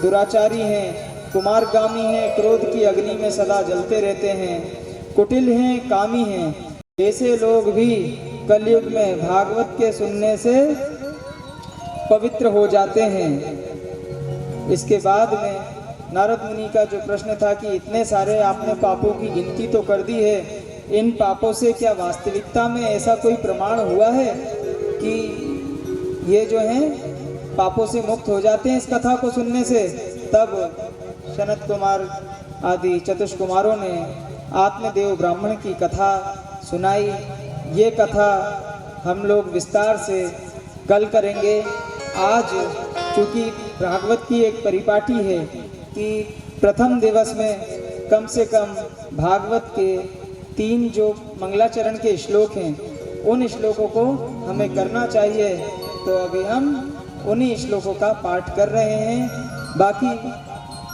दुराचारी हैं, कुमारगामी हैं, क्रोध की अग्नि में सदा जलते रहते हैं, कुटिल हैं, कामी हैं, ऐसे लोग भी कलयुग में भागवत के सुनने से पवित्र हो जाते हैं। इसके बाद में नारद मुनि का जो प्रश्न था कि इतने सारे आपने पापों की गिनती तो कर दी है, इन पापों से क्या वास्तविकता में ऐसा कोई प्रमाण हुआ है कि ये जो हैं पापों से मुक्त हो जाते हैं इस कथा को सुनने से? तब सनत कुमार आदि चतुष्कुमारों ने आत्मदेव ब्राह्मण की कथा सुनाई। ये कथा हम लोग विस्तार से कल करेंगे। आज चूँकि भागवत की एक परिपाटी है कि प्रथम दिवस में कम से कम भागवत के 3 जो मंगलाचरण के श्लोक हैं उन श्लोकों को हमें करना चाहिए। तो अभी हम उन्हीं श्लोकों का पाठ कर रहे हैं। बाकी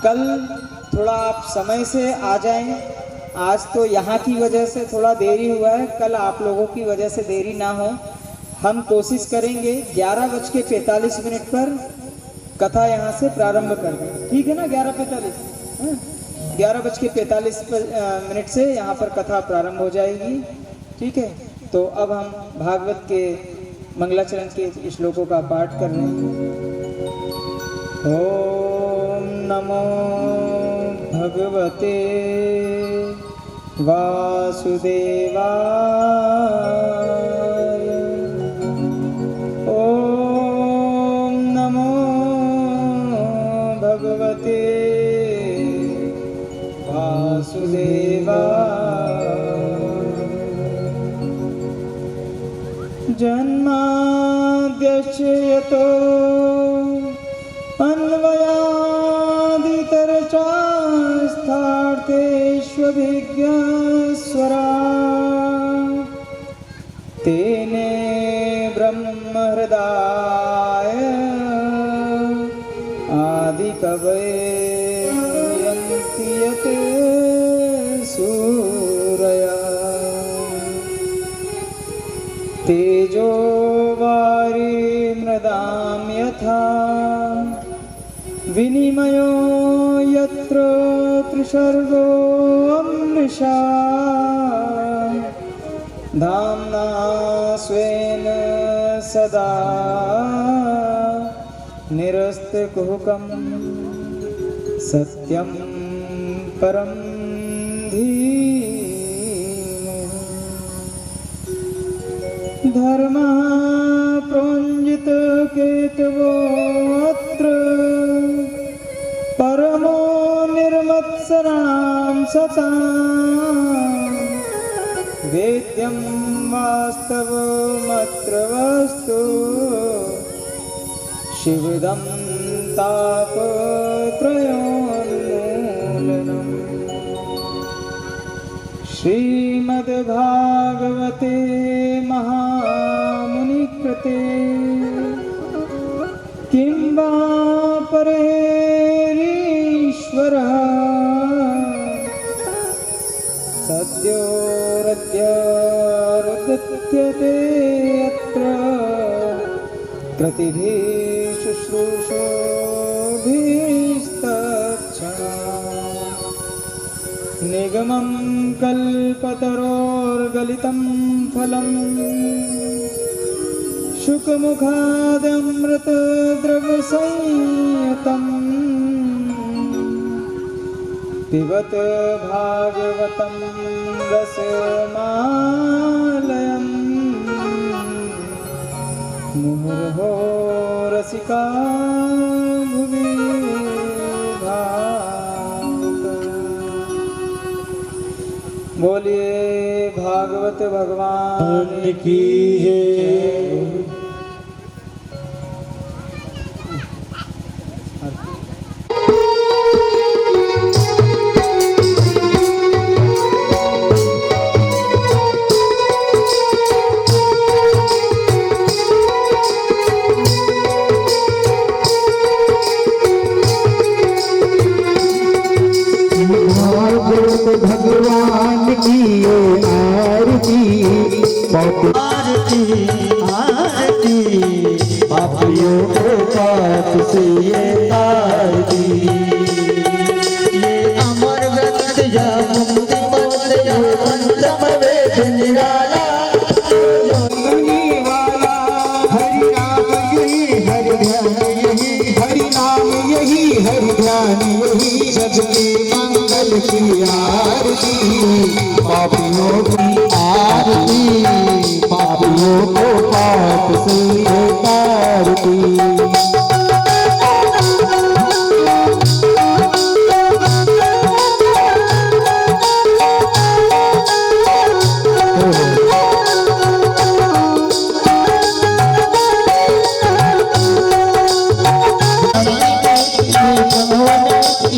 कल थोड़ा आप समय से आ जाएं। आज तो यहाँ की वजह से थोड़ा देरी हुआ है, कल आप लोगों की वजह से देरी ना हो। हम कोशिश करेंगे 11:45 पर कथा यहाँ से प्रारंभ कर दें, ठीक है ना? 11:45 11:45 से यहाँ पर कथा प्रारंभ हो जाएगी, ठीक है? तो अब हम भागवत के मंगलाचरण के श्लोकों का पाठ कर रहे हैं। ओम नमो भगवते वासुदेवाय, ओम नमो भगवते वासुदेवाय। जन्माद्यस्य यतो अन्वयादितरचास्थार्थेष्वभिज्ञस्वरा, तेने ब्रह्महृदाय आदिकवये मुह्यन्ति यत् सूरया, तेजो वारिमृदां यथा विनिमयो यत्र त्रिसर्गो अमृषा, धाम्ना स्वेन सदा निरस्तकुहकं सत्यं परं धीमहि। धर्मः प्रोञ्जितकेतवोऽत्र परमो निर्मत्सरां सतां, वेद्यं वास्तवमत्र वस्तु, शिवदं तापत्रयोन्मूलनम्। श्रीमद्भागवते महामुनिकृते किं वा परेरीश्वरः, सद्योरद्यते अत्र कृतिभिः शुश्रूषोभिस्तत्क्षणात्। निगमं कल्पतरोर्गलितं फलम्, शुकमुखादमृतद्रवसंयुतं, पिबत भागवतं रसमालयम् मुहुर्हो रसिका भुवि भागवतम्। बोलिए भागवत भगवान की जय। भगवान की आरती आरती आरती पापियों को पाप से ये तारती ये अमर व्रत या मुक्ति पथ या पंचम वेद निराला योगी वाला हरि नाम यही हरि ध्यान यही हरि नाम यही हरि ध्यान यही सबके मंगल की आरती पापियों की आरती पापियों को पाप से तारती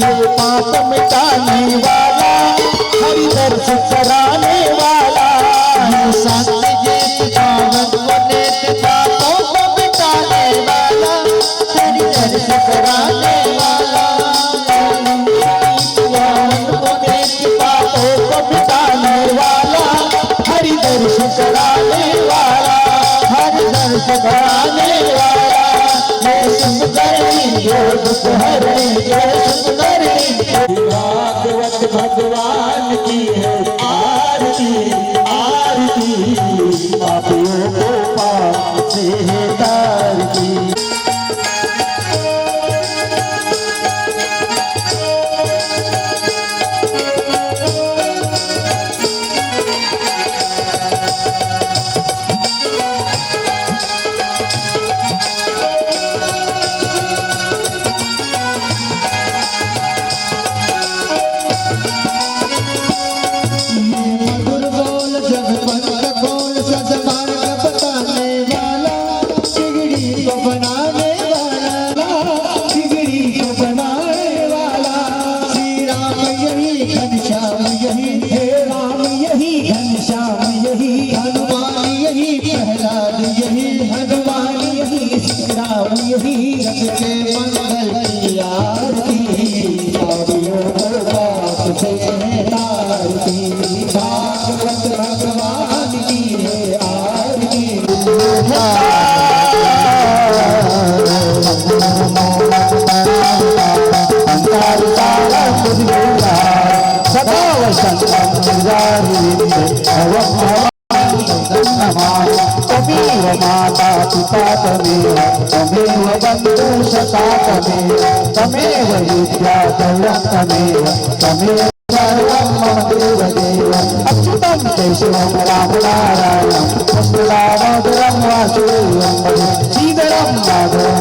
ये पाप मिटाने वाला हरि दर्श कराने वाला सत्य जीत पावन बने पापों को मिटाने वाला हरि दर्श कराने वाला पावन बने पापों को मिटाने वाला हरि दर्श कराने वाला हरि दर्श कराने वाला ये सुख करेंगे दुख हरेंगे भागवत भगवान की है आरती आरती पापियों को पाप से तारती यही सबके मंगल की आरती पापियों को पाप से तारती भागवत भगवान की है आरती सदा तमेव माता पिता तमेव बंधु सखा तमेव विद्या गौरव तमेव सर्वं मम देवदेव अच्युतं केशवं राम नारायणं वसुदेवं वासुदेवं श्रीधरं माधवं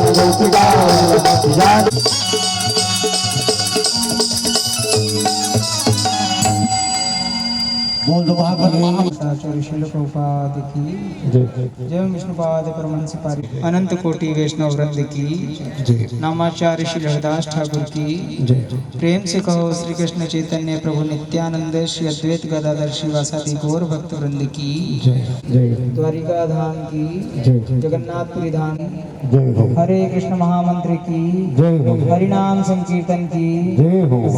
गोपिकावल्लभं आचार्य श्रील प्रभुपाद की जय विष्णुपाद परमहंस पारि अनंत कोटि वैष्णव वृंद की नामाचार्य श्री हरिदास ठाकुर की प्रेम से कहो श्री कृष्ण चैतन्य प्रभु नित्यानंद श्री अद्वैत गदाधर श्रीवासादि गौर भक्त वृंद की द्वारिका धाम की जगन्नाथपुरी धाम हरे कृष्ण महामंत्र की हरिनाम संकीर्तन की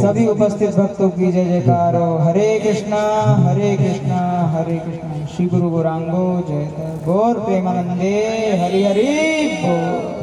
सभी उपस्थित भक्तों की जय जयकार हो। हरे कृष्ण हरे कृष्ण श्री गुरु गौरांगो जय गौर प्रेमानंदे हरि हरि बोल।